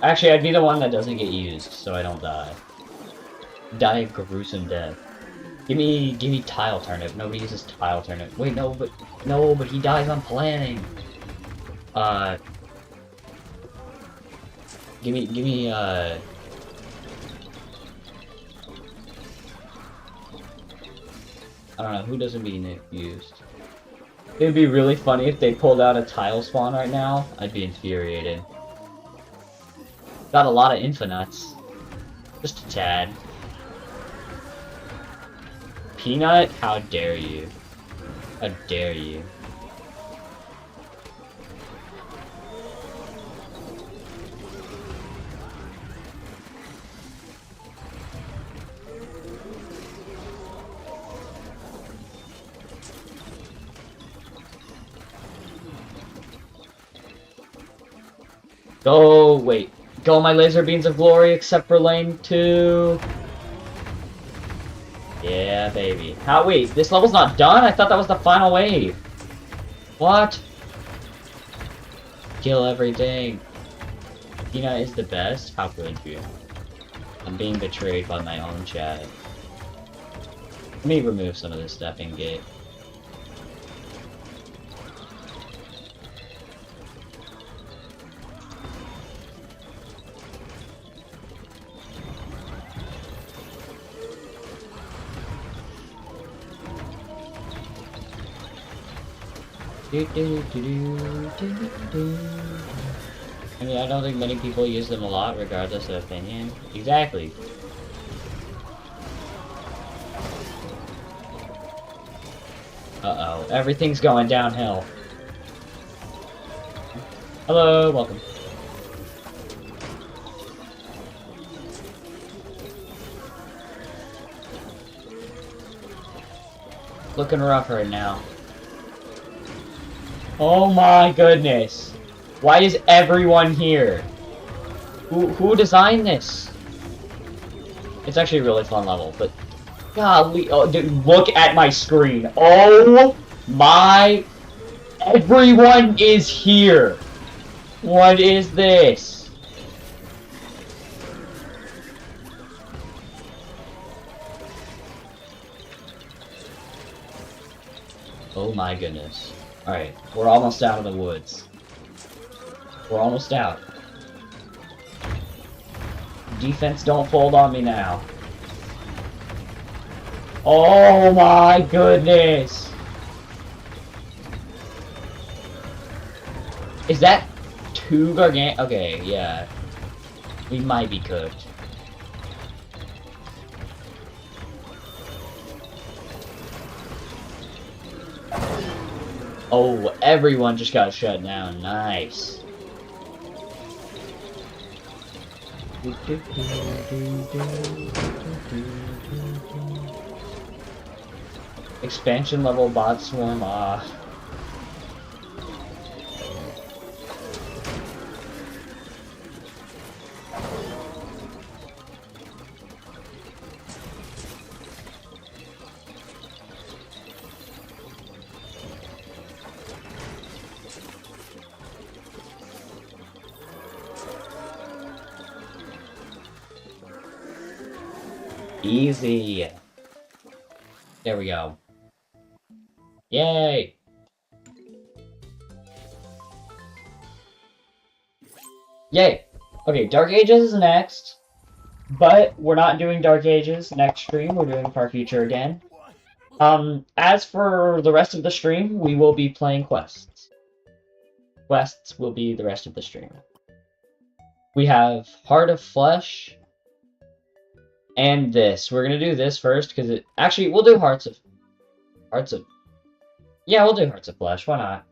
Actually, I'd be the one that doesn't get used, so I don't die. Die a gruesome death. Give me Tile Turnip. Nobody uses Tile Turnip. Wait, no, but he dies on planning. Give me, I don't know, who doesn't be used? It'd be really funny if they pulled out a tile spawn right now. I'd be infuriated. Got a lot of infinites. Just a tad. Peanut? How dare you? How dare you? Go, wait. Go my laser beams of glory except for lane 2. Yeah, baby. How, wait, this level's not done? I thought that was the final wave. What? Kill everything. Tina is the best? How could you? I'm being betrayed by my own chat. Let me remove some of this stuff and get... I mean, I don't think many people use them a lot, regardless of opinion. Exactly. Uh-oh, everything's going downhill. Hello, welcome. Looking rough right now. Oh my goodness. Why is everyone here? Who designed this? It's actually a really fun level, but golly, oh, dude, look at my screen. Oh my, everyone is here. What is this? Oh my goodness. Alright, we're almost out of the woods. We're almost out. Defense, don't fold on me now. Oh my goodness! Is that two gargant? Okay, yeah. We might be cooked. Oh, everyone just got shut down. Nice. Expansion level bot swarm off. Easy. There we go. Yay! Yay! Okay, Dark Ages is next, but we're not doing Dark Ages next stream, we're doing Far Future again. As for the rest of the stream, we will be playing quests. Quests will be the rest of the stream. We have Heart of Flesh, and this. We're gonna do this first, because it... Actually, we'll do Hearts of... Yeah, we'll do Hearts of Flesh, why not?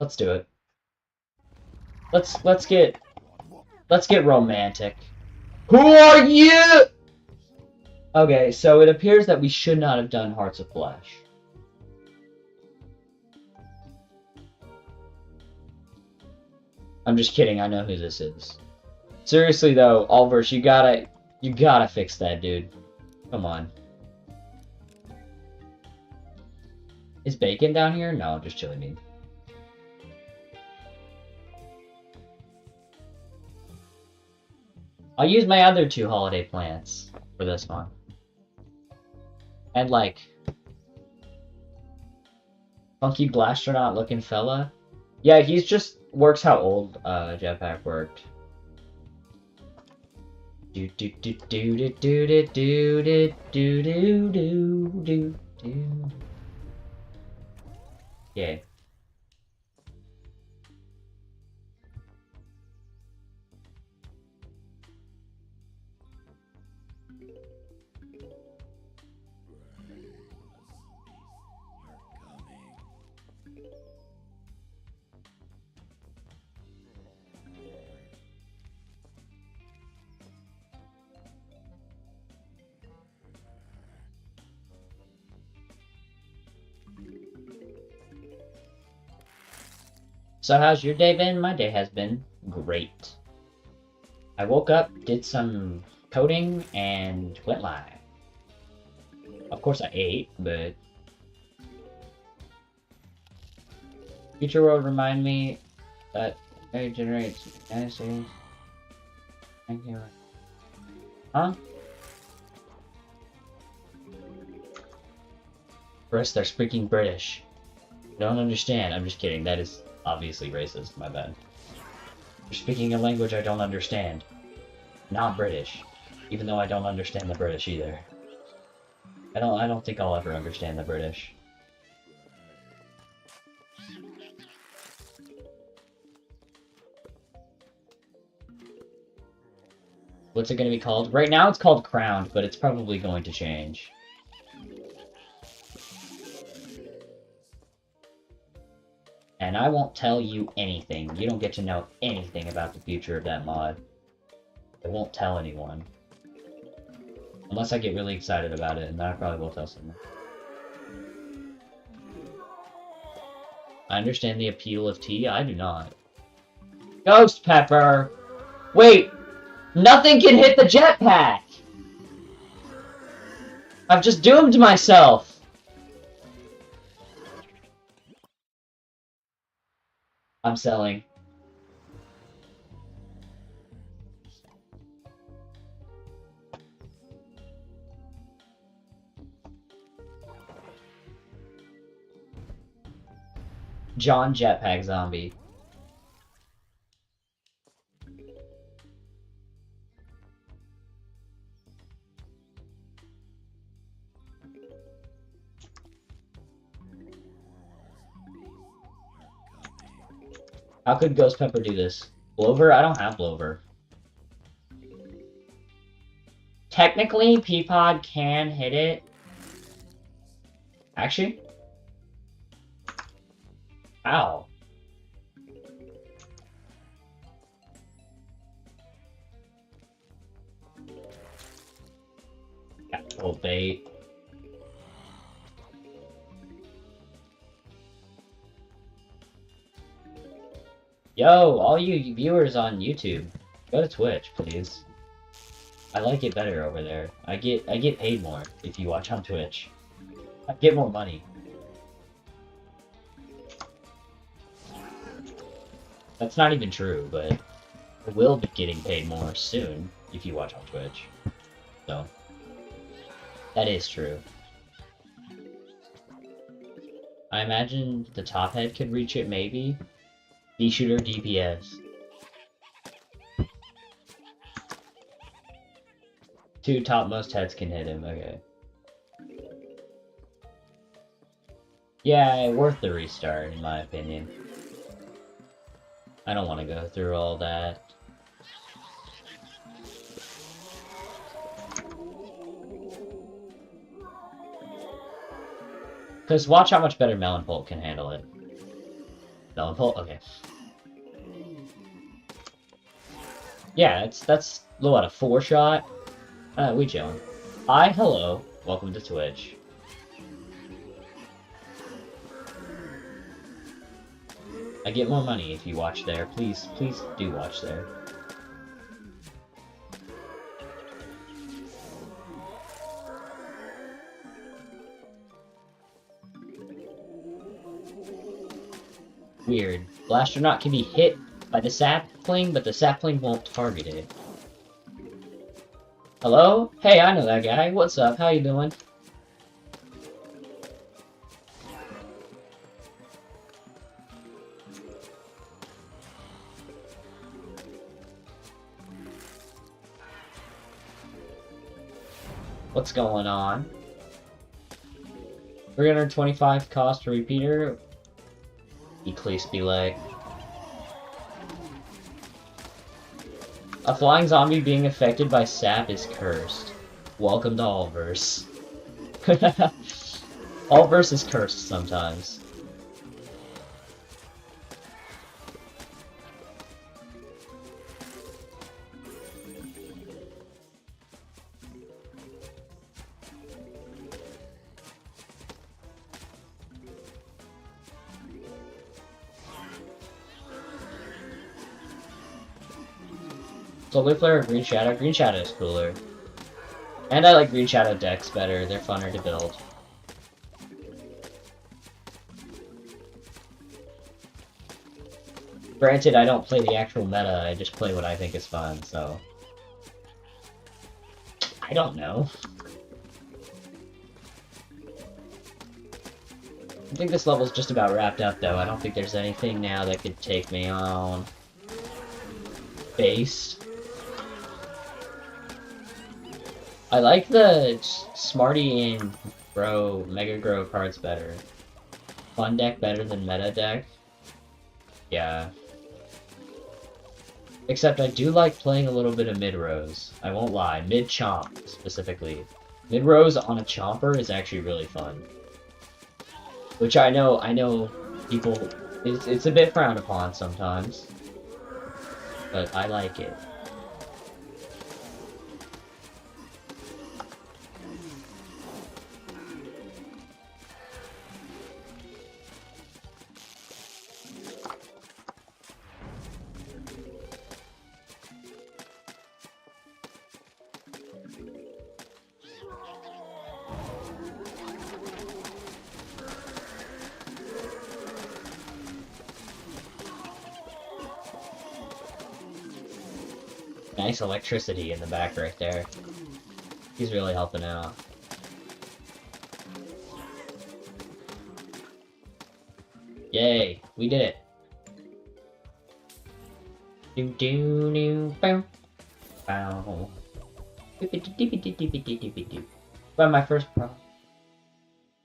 Let's do it. Let's get romantic. Who are you? Okay, so it appears that we should not have done Hearts of Flesh. I'm just kidding, I know who this is. Seriously though, AltverZ, you gotta fix that, dude. Come on. Is Bacon down here? No, just chili bean. I'll use my other two holiday plants for this one. And like... Funky Blastronaut looking fella. Yeah, he's just... works how old Jetpack worked. Do do do do do do do do do do do do do. Yeah. So how's your day been? My day has been great. I woke up, did some coding, and went live. Of course I ate, but... Future World remind me that it generates NSAs. Thank you. Huh? First, they're speaking British. Don't understand. I'm just kidding. That is obviously racist. My bad. You're speaking a language I don't understand. Not British. Even though I don't understand the British either. I don't think I'll ever understand the British. What's it going to be called? Right now it's called Crowned, but it's probably going to change. And I won't tell you anything. You don't get to know anything about the future of that mod. I won't tell anyone. Unless I get really excited about it, and then I probably will tell someone. I understand the appeal of tea. I do not. Ghost Pepper! Wait! Nothing can hit the jetpack! I've just doomed myself! I'm selling. John Jetpack Zombie. How could Ghost Pepper do this? Blover? I don't have Blover. Technically, Peapod can hit it. Actually? Ow. Capital bait. Yo, all you viewers on YouTube, go to Twitch, please. I like it better over there. I get paid more if you watch on Twitch. I get more money. That's not even true, but I will be getting paid more soon if you watch on Twitch. So, that is true. I imagine the top head could reach it, maybe. D-shooter DPS. 2 topmost heads can hit him, okay. Yeah, worth the restart, in my opinion. I don't want to go through all that. Because watch how much better Melon Bolt can handle it. Melon Bolt? Okay. Yeah, that's what, a 4-shot? We chillin'. Hi, hello. Welcome to Twitch. I get more money if you watch there. Please do watch there. Weird. Blasternaut can be hit by the sapling, but the sapling won't target it. Hello? Hey, I know that guy. What's up? How you doing? What's going on? 325 cost for repeater. Eclipse be like. A flying zombie being affected by sap is cursed. Welcome to AltverZ. AltverZ is cursed sometimes. Solar Flare or Green Shadow? Green Shadow is cooler. And I like Green Shadow decks better, they're funner to build. Granted, I don't play the actual meta, I just play what I think is fun, so... I don't know. I think this level's just about wrapped up, though. I don't think there's anything now that could take me on. Base. I like the Smarty and Mega Grow cards better. Fun deck better than meta deck? Yeah. Except I do like playing a little bit of mid-rows. I won't lie. Mid-chomp, specifically. Mid-rows on a chomper is actually really fun. Which I know people... It's a bit frowned upon sometimes. But I like it. Nice electricity in the back right there. He's really helping out. Yay, we did it. Do do do bow. Bow. But my first pro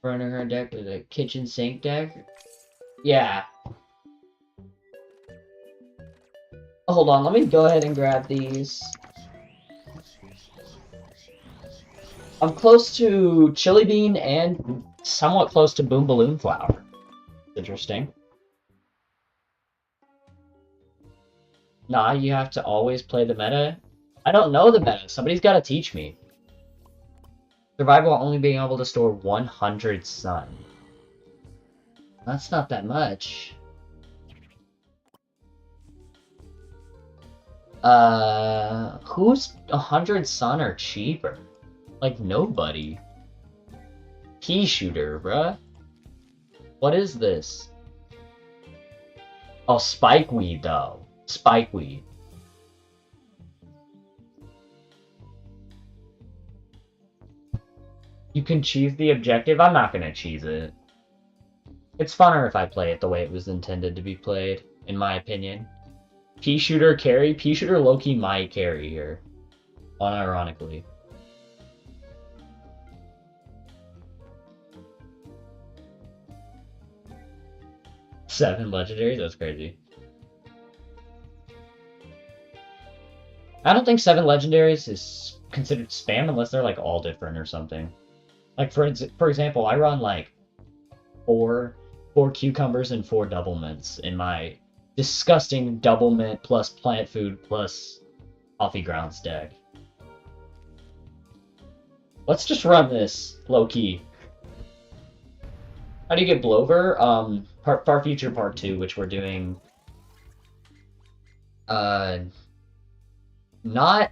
running her deck with a kitchen sink deck. Yeah. Hold on, let me go ahead and grab these. I'm close to Chili Bean and somewhat close to Boom Balloon Flower. Interesting. Nah, you have to always play the meta. I don't know the meta. Somebody's got to teach me. Survival only being able to store 100 sun. That's not that much. Who's 100 sun or cheaper? Like, nobody. Pea shooter, bruh. What is this? Oh, spikeweed, though. Spikeweed. You can cheese the objective? I'm not gonna cheese it. It's funner if I play it the way it was intended to be played, in my opinion. Pea shooter carry? Pea shooter low-key might carry here. Unironically. Seven legendaries? That's crazy. I don't think 7 legendaries is considered spam unless they're like all different or something. Like for example, I run like four cucumbers and 4 double mints in my disgusting double mint plus plant food plus coffee grounds deck. Let's just run this low key. How do you get Blover? Far Future Part 2, which we're doing. Not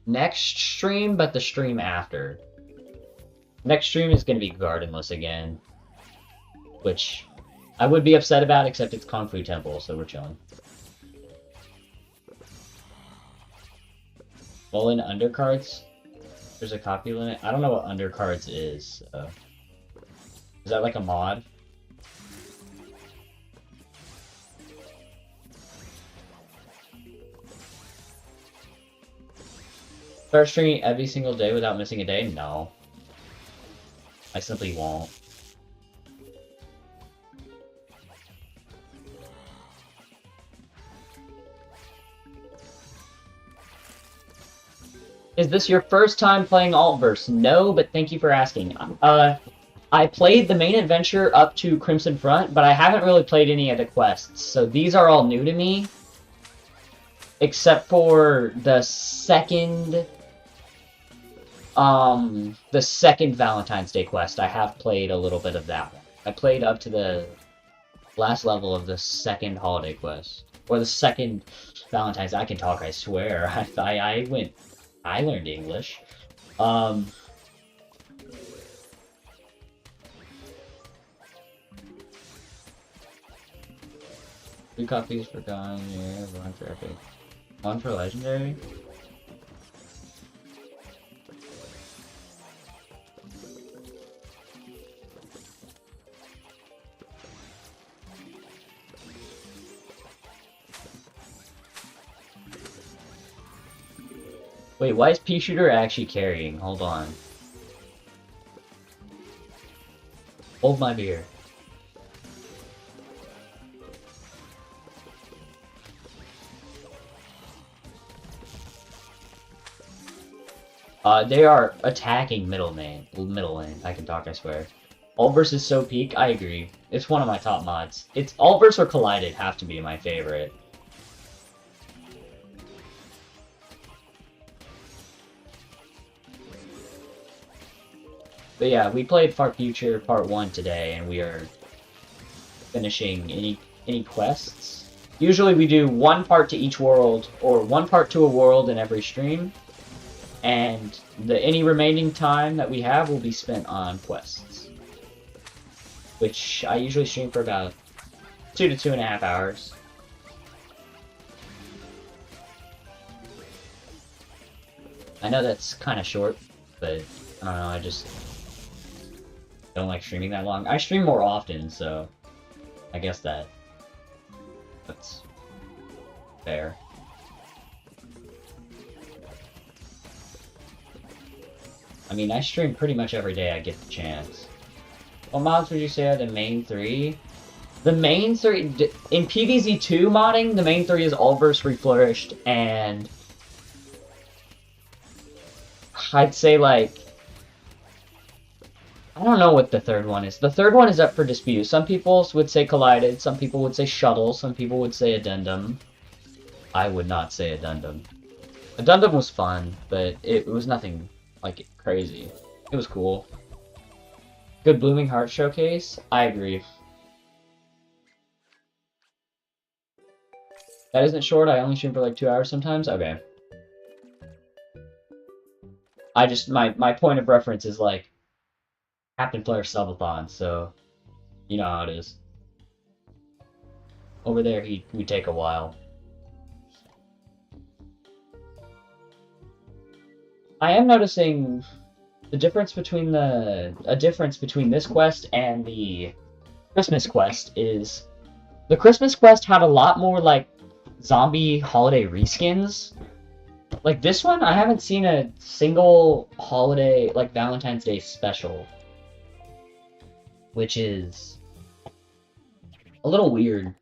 next stream, but the stream after. Next stream is going to be Gardenless again. Which I would be upset about, except it's Kung Fu Temple, so we're chilling. Well, in undercards, there's a copy limit. I don't know what undercards is. Is that like a mod? Start streaming every single day without missing a day? No. I simply won't. Is this your first time playing AltverZ? No, but thank you for asking. I played the main adventure up to Crimson Front, but I haven't really played any of the quests, so these are all new to me. Except for the second Valentine's Day quest. I have played a little bit of that one. I played up to the last level of the second holiday quest. Or the second Valentine's. I can talk, I swear. I learned English. 2 copies for Gone, yeah, 1 for Epic. 1 for Legendary? Wait, why is Pea Shooter actually carrying? Hold on. Hold my beer. They are attacking middle lane. I can talk, I swear. AltverZ is so peak, I agree. It's one of my top mods. It's AltverZ or Collided have to be my favorite. But yeah, we played Far Future Part 1 today, and we are finishing any quests. Usually we do one part to each world, or one part to a world in every stream, and any remaining time that we have will be spent on quests. Which I usually stream for about 2 to 2.5 hours. I know that's kind of short, but I don't know, I just don't like streaming that long. I stream more often, so I guess that's fair. I mean, I stream pretty much every day I get the chance. What mods would you say are the main three? The main three... In PvZ2 modding, the main three is AltverZ, Reflourished, and... I'd say, like... I don't know what the third one is. The third one is up for dispute. Some people would say Collided, some people would say Shuttle, some people would say Addendum. I would not say Addendum. Addendum was fun, but it was nothing, like, crazy. It was cool. Good Blooming Heart Showcase? I agree. That isn't short, I only stream for like 2 hours sometimes? Okay. I just, my point of reference is like, Captain Player Subathon, so you know how it is. Over there, we take a while. I am noticing the difference between this quest and the Christmas quest is the Christmas quest had a lot more like zombie holiday reskins. Like this one, I haven't seen a single holiday like Valentine's Day special, which is a little weird.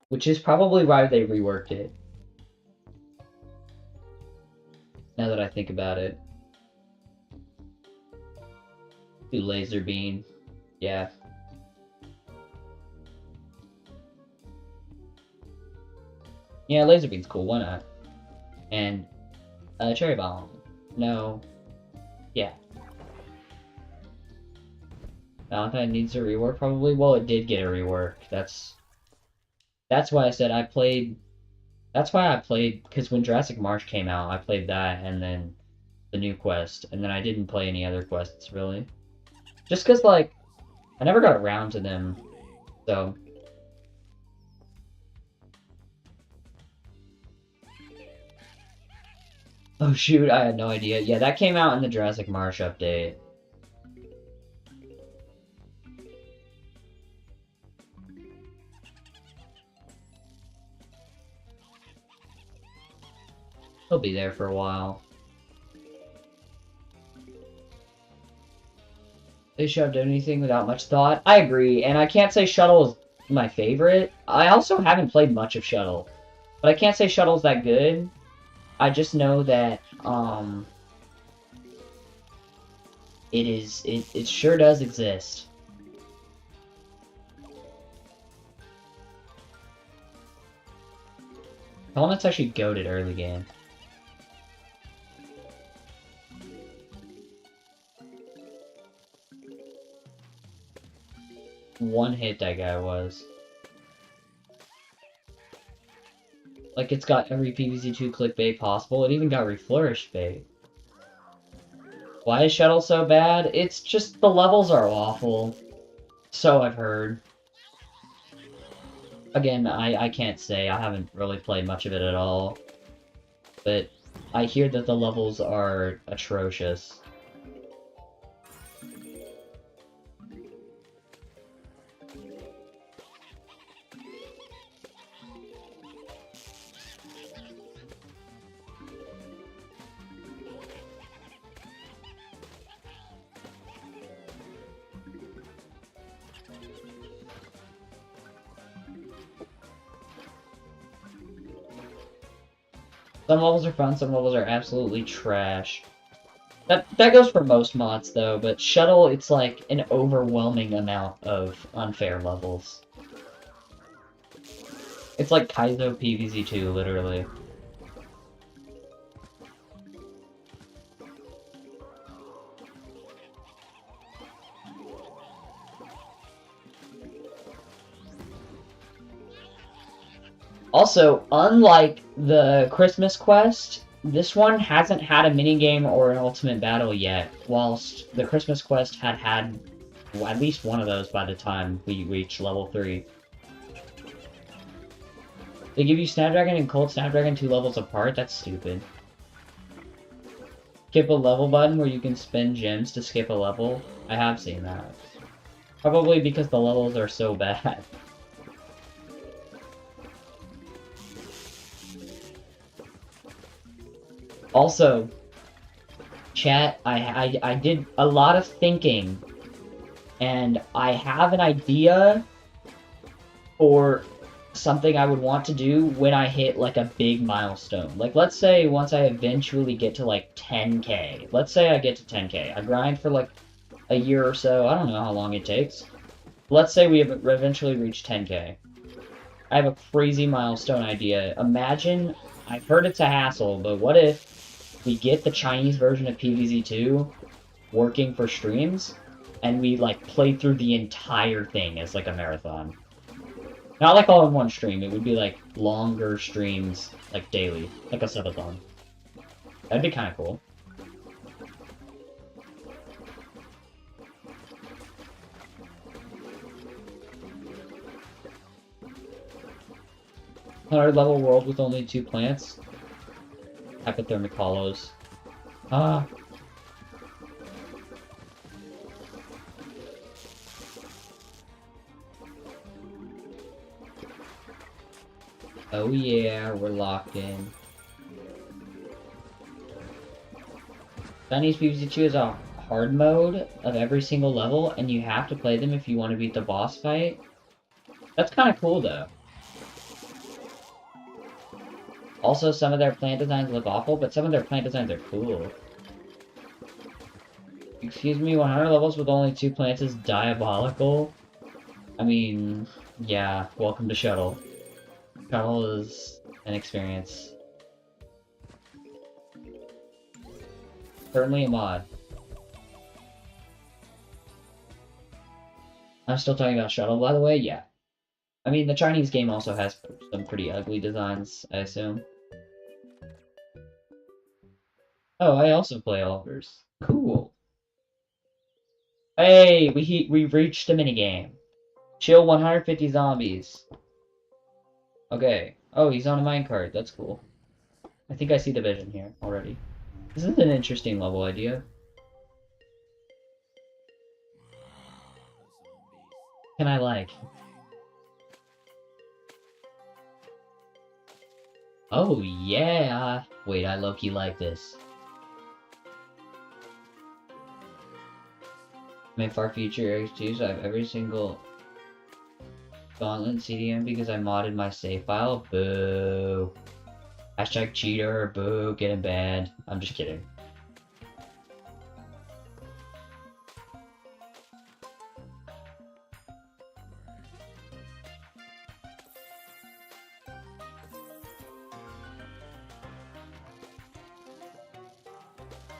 Which is probably why they reworked it. Now that I think about it. Do Laser Beam. Yeah. Yeah, Laser Beam's cool, why not? And Cherry Bomb. No. Yeah. Valentine needs a rework probably? Well, it did get a rework. That's why I said I played... That's why I played... Because when Jurassic Marsh came out, I played that and then the new quest. And then I didn't play any other quests, really. Just because, like, I never got around to them. So... Oh shoot, I had no idea. Yeah, that came out in the Jurassic Marsh update. He'll be there for a while. They shoved anything without much thought. I agree, and I can't say Shuttle is my favorite. I also haven't played much of Shuttle. But I can't say Shuttle's that good. I just know that, it sure does exist. Helmet's actually goated early game. One hit that guy was. Like, it's got every PvZ2 clickbait possible. It even got reflourished bait. Why is Shuttle so bad? It's just the levels are awful. So I've heard. Again, I can't say. I haven't really played much of it at all. But I hear that the levels are atrocious. Some levels are fun, some levels are absolutely trash. That goes for most mods though, but Shuttle, it's like an overwhelming amount of unfair levels. It's like Kaizo PvZ2, literally. Also, unlike the Christmas quest, this one hasn't had a minigame or an ultimate battle yet, whilst the Christmas quest had well, at least one of those by the time we reached level 3. They give you Snapdragon and Cold Snapdragon 2 levels apart? That's stupid. Skip a level button where you can spend gems to skip a level? I have seen that. Probably because the levels are so bad. Also, chat, I did a lot of thinking, and I have an idea for something I would want to do when I hit, like, a big milestone. Like, let's say once I eventually get to, like, 10k. Let's say I get to 10k. I grind for, like, a year or so. I don't know how long it takes. Let's say we have eventually reached 10k. I have a crazy milestone idea. Imagine, I've heard it's a hassle, but what if we get the Chinese version of PvZ2 working for streams, and we, like, play through the entire thing as, like, a marathon. Not, like, all in one stream. It would be, like, longer streams, like, daily. Like a subathon. That'd be kind of cool. $100-level world with only 2 plants. Hypothermic hollows. Ah. Oh yeah, we're locked in. Chinese PvZ2 is a hard mode of every single level, and you have to play them if you want to beat the boss fight. That's kind of cool, though. Also, some of their plant designs look awful, but some of their plant designs are cool. Excuse me, 100 levels with only 2 plants is diabolical? I mean, yeah, welcome to Shuttle. Shuttle is an experience. Certainly a mod. I'm still talking about Shuttle, by the way? Yeah. I mean, the Chinese game also has some pretty ugly designs, I assume. Oh, I also play AltverZ. Cool. Hey, we reached the minigame. Chill 150 zombies. Okay. Oh, he's on a minecart. That's cool. I think I see the vision here already. This is an interesting level idea. Can I like? Oh yeah! Wait, I low-key like this. My far future X2s, I have every single Gauntlet CDM because I modded my save file. Boo. Hashtag cheater. Boo. Getting banned. I'm just kidding.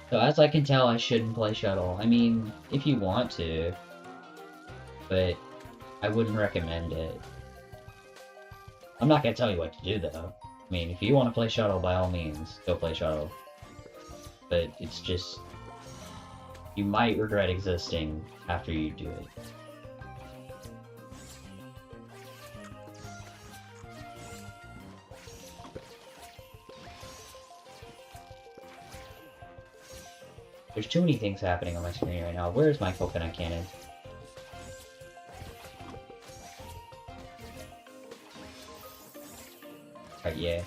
So as I can tell, I shouldn't play Shuttle. I mean, if you want to, but I wouldn't recommend it. I'm not gonna tell you what to do though. I mean, if you want to play Shuttle, by all means, go play Shuttle. But it's just, you might regret existing after you do it. There's too many things happening on my screen right now. Where's my coconut cannon? Alright, yeah.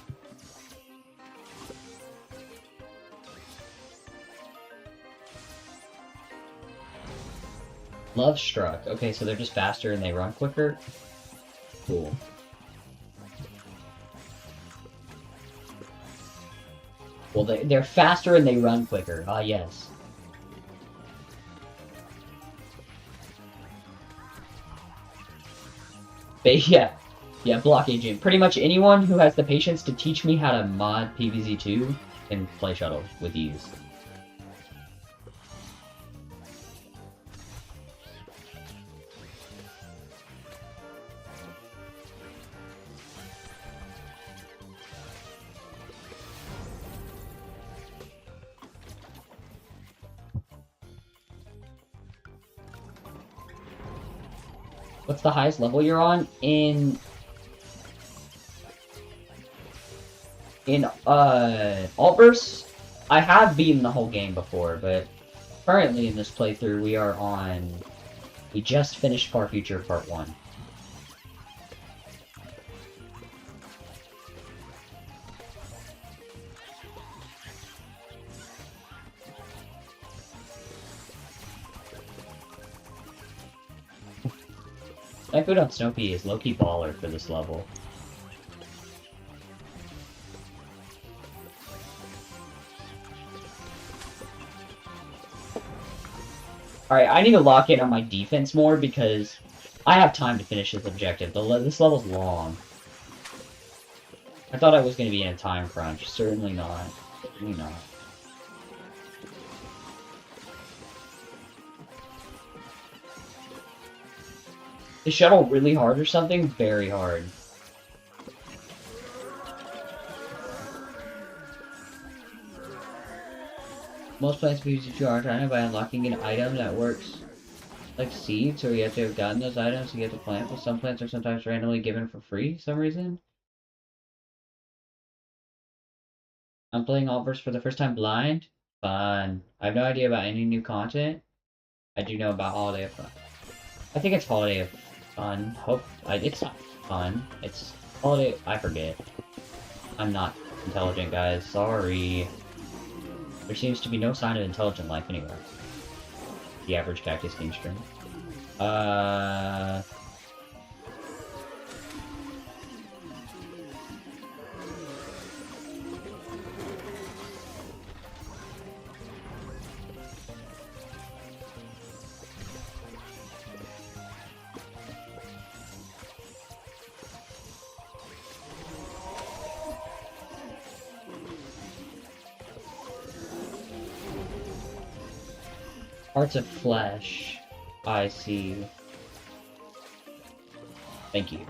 Love Struck. Okay, so they're just faster and they run quicker? Cool. Well, they're faster and they run quicker. Ah, yes. But yeah, block agent. Pretty much anyone who has the patience to teach me how to mod PvZ2 can play shuttle with ease. What's the highest level you're on? In AltverZ, I have beaten the whole game before, but currently in this playthrough we just finished Far Future Part 1. That food on Snoopy is low-key baller for this level. Alright, I need to lock in on my defense more because I have time to finish this objective. This level's long. I thought I was going to be in a time crunch. Certainly not. Certainly not. Is shuttle really hard or something? Very hard. Most plants PvZ2 are trying by unlocking an item that works like seeds, so you have to have gotten those items to get the plant, but some plants are sometimes randomly given for free for some reason. I'm playing AltverZ for the first time blind. Fun. I have no idea about any new content. I do know about Holiday of Fun. I think it's Holiday of Fun. It's not fun. It's Holiday. I forget. I'm not intelligent, guys. Sorry. There seems to be no sign of intelligent life anywhere. The average cactus king string. Parts of flesh. I see. Thank you.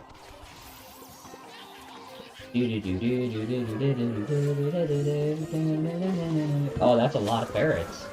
Oh, that's a lot of parrots.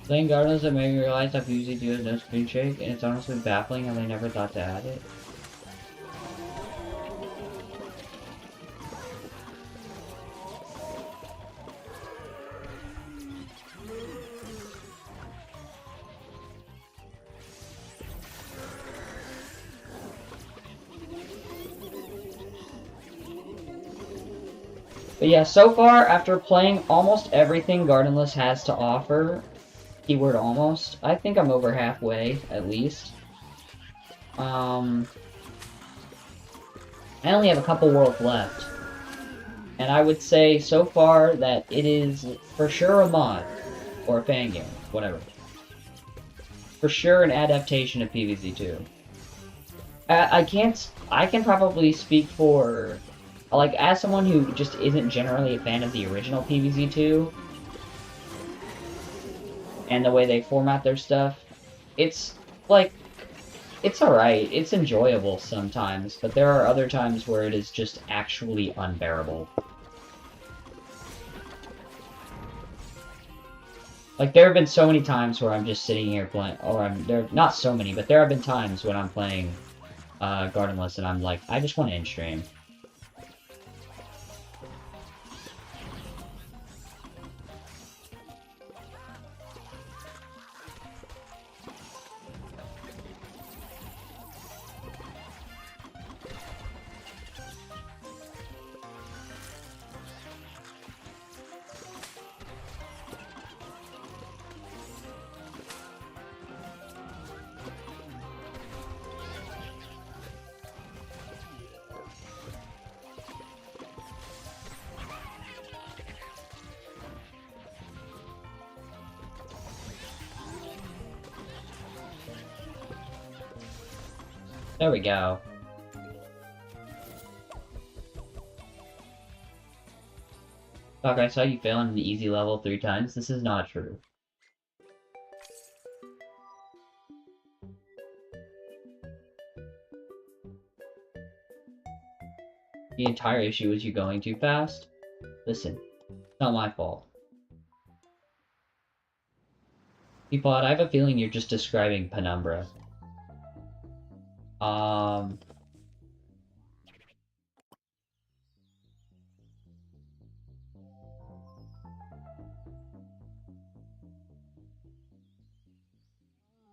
Playing Gardeners that made me realize that PvZ2 has no screen shake, and it's honestly baffling how they never thought to add it. But yeah, so far, after playing almost everything Gardenless has to offer, keyword almost, I think I'm over halfway, at least. I only have a couple worlds left. And I would say, so far, that it is for sure a mod. Or a fan game, whatever. For sure an adaptation of PvZ2. I can probably speak for... Like, as someone who just isn't generally a fan of the original PvZ2, and the way they format their stuff, it's, like, it's alright. It's enjoyable sometimes, but there are other times where it is just actually unbearable. Like, there have been so many times where I'm just sitting here playing, not so many, but there have been times when I'm playing Gardenless and I'm like, I just want to end stream. There we go. Fuck, I saw you fail on an easy level 3 times. This is not true. The entire issue is you going too fast? Listen, it's not my fault. People, I have a feeling you're just describing Penumbra.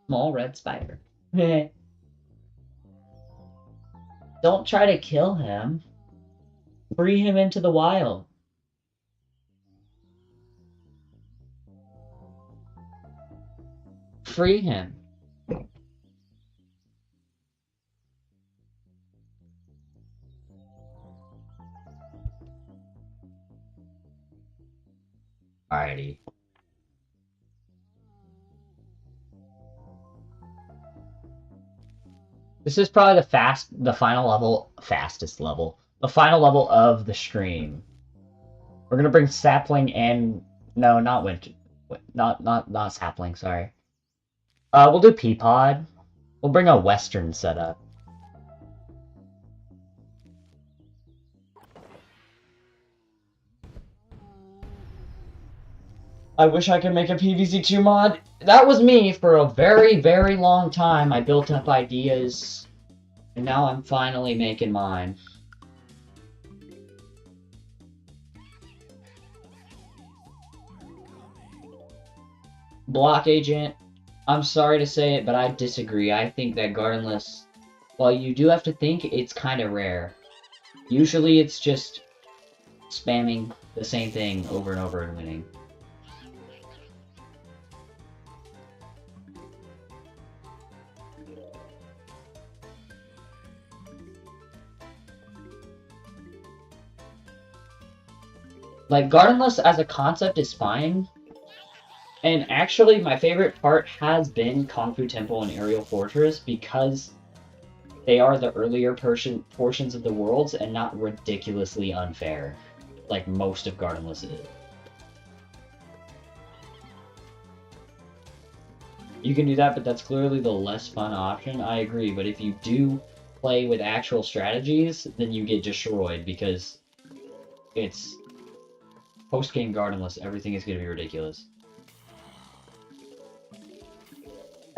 Small red spider. Don't try to kill him. Free him into the wild. Free him. Alrighty. This is probably the fastest level. The final level of the stream. We're gonna bring sapling and no, not winter, not sapling. Sorry. We'll do Peapod. We'll bring a Western setup. I wish I could make a PVZ2 mod. That was me for a very, very long time. I built up ideas, and now I'm finally making mine. Block Agent, I'm sorry to say it, but I disagree. I think that Gardenless, while you do have to think, it's kind of rare. Usually it's just spamming the same thing over and over and winning. Like, Gardenless as a concept is fine. And actually, my favorite part has been Kung Fu Temple and Aerial Fortress because they are the earlier portions of the worlds and not ridiculously unfair, like most of Gardenless is. You can do that, but that's clearly the less fun option. I agree, but if you do play with actual strategies, then you get destroyed because it's post-game Gardenless. Everything is going to be ridiculous.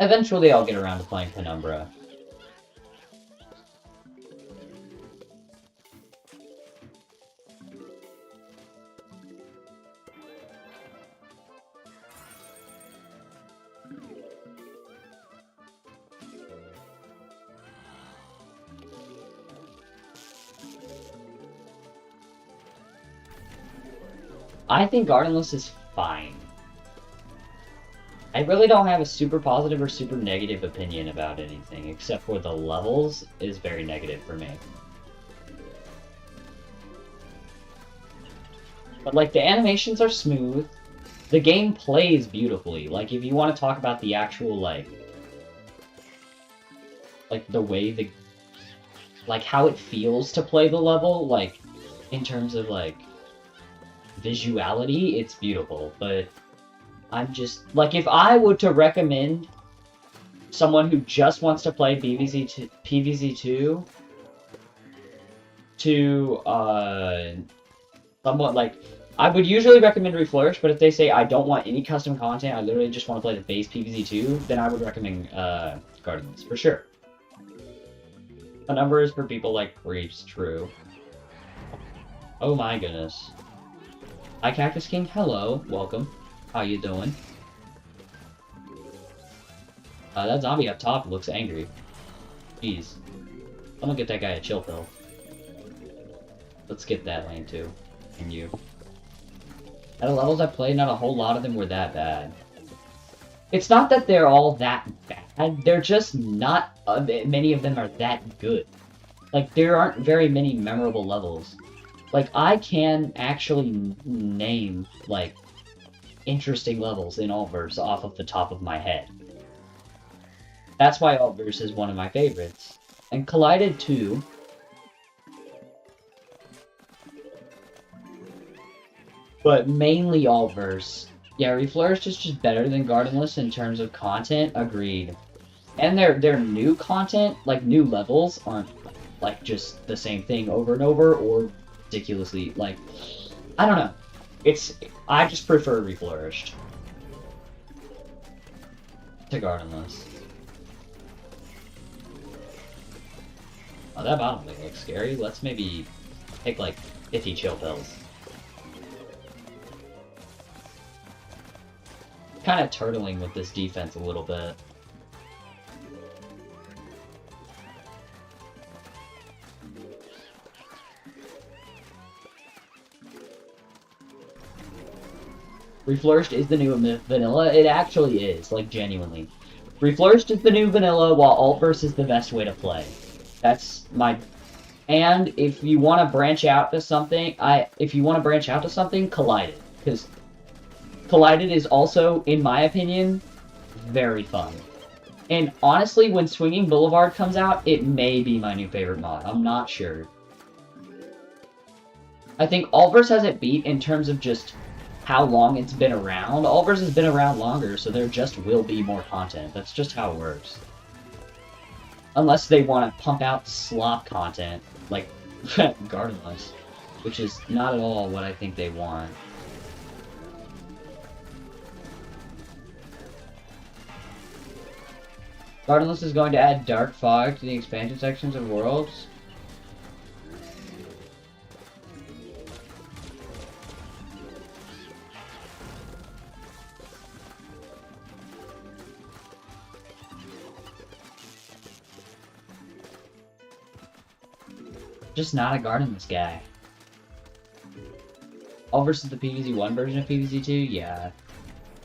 Eventually, I'll get around to playing Penumbra. I think Gardenless is fine. I really don't have a super positive or super negative opinion about anything, except for the levels is very negative for me. But, like, the animations are smooth. The game plays beautifully. Like, if you want to talk about the actual, like, the way the... like, how it feels to play the level, like, in terms of, like, visuality, it's beautiful, but I'm just... like, if I were to recommend someone who just wants to play PVZ2 to, somewhat, like... I would usually recommend Reflourish, but if they say I don't want any custom content, I literally just want to play the base PVZ2, then I would recommend, Gardenless, for sure. The number is for people like Creeps, true. Oh my goodness. Hi, Cactus King. Hello. Welcome. How you doing? That zombie up top looks angry. Jeez. I'm gonna get that guy a chill pill. Let's get that lane too. And you. At the levels I played, not a whole lot of them were that bad. It's not that they're all that bad. They're just not... many of them are that good. Like, there aren't very many memorable levels. Like, I can actually name, like, interesting levels in AltverZ off of the top of my head. That's why AltverZ is one of my favorites. And Collided 2. But mainly AltverZ. Yeah, Reflourished is just better than Gardenless in terms of content, agreed. And their new content, like new levels, aren't like just the same thing over and over or ridiculously like I don't know. I just prefer Reflourished to Gardenless. Oh, that bottom thing looks scary. Let's maybe take like 50 chill pills. Kind of turtling with this defense a little bit. Reflourished is the new vanilla. It actually is, like, genuinely. Reflourished is the new vanilla, while AltverZ is the best way to play. That's my... And if you want to branch out to something, Collided. Because Collided is also, in my opinion, very fun. And honestly, when Swinging Boulevard comes out, it may be my new favorite mod. I'm not sure. I think AltverZ has it beat in terms of just how long it's been around. AltverZ has been around longer, so there just will be more content. That's just how it works. Unless they want to pump out slop content, like Gardenless, which is not at all what I think they want. Gardenless is going to add Dark Fog to the expansion sections of Worlds. Just not a Gardenless guy. AltverZ is the PvZ1 version of PvZ2? Yeah.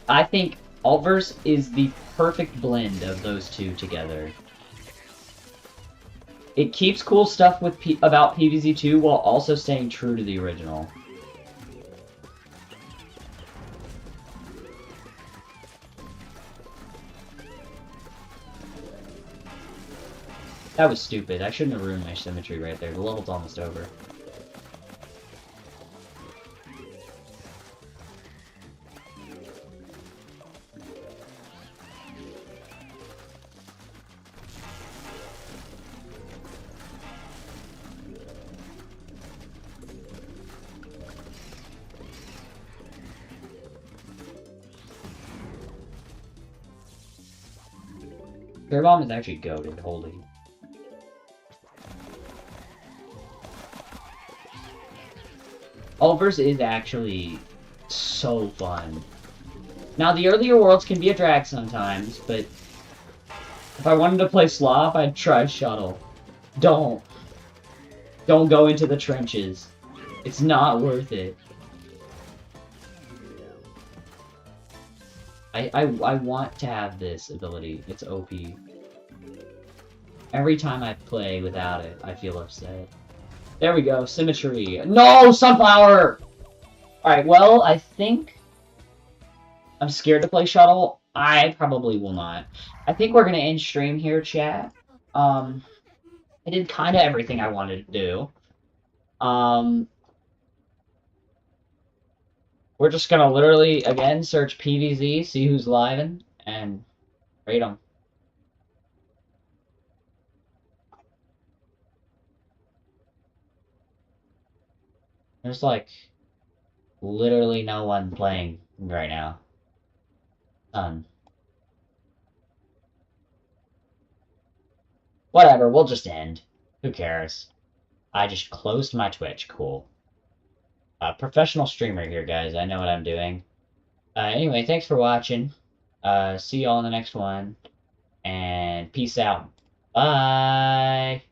I think AltverZ is the perfect blend of those two together. It keeps cool stuff with about PvZ2 while also staying true to the original. That was stupid. I shouldn't have ruined my symmetry right there. The level's almost over. Their bomb is actually goated, holy. AltverZ is actually so fun. Now, the earlier worlds can be a drag sometimes, but if I wanted to play Slop, I'd try Shuttle. Don't. Don't go into the trenches. It's not worth it. I want to have this ability. It's OP. Every time I play without it, I feel upset. There we go, symmetry. No, Sunflower! Alright, well, I think I'm scared to play Shuttle. I probably will not. I think we're gonna end stream here, chat. I did kind of everything I wanted to do. We're just gonna literally, again, search PvZ, see who's livin', and rate them. There's, like, literally no one playing right now. None. Whatever, we'll just end. Who cares? I just closed my Twitch. Cool. Professional streamer here, guys. I know what I'm doing. Anyway, thanks for watching. See y'all in the next one. And peace out. Bye!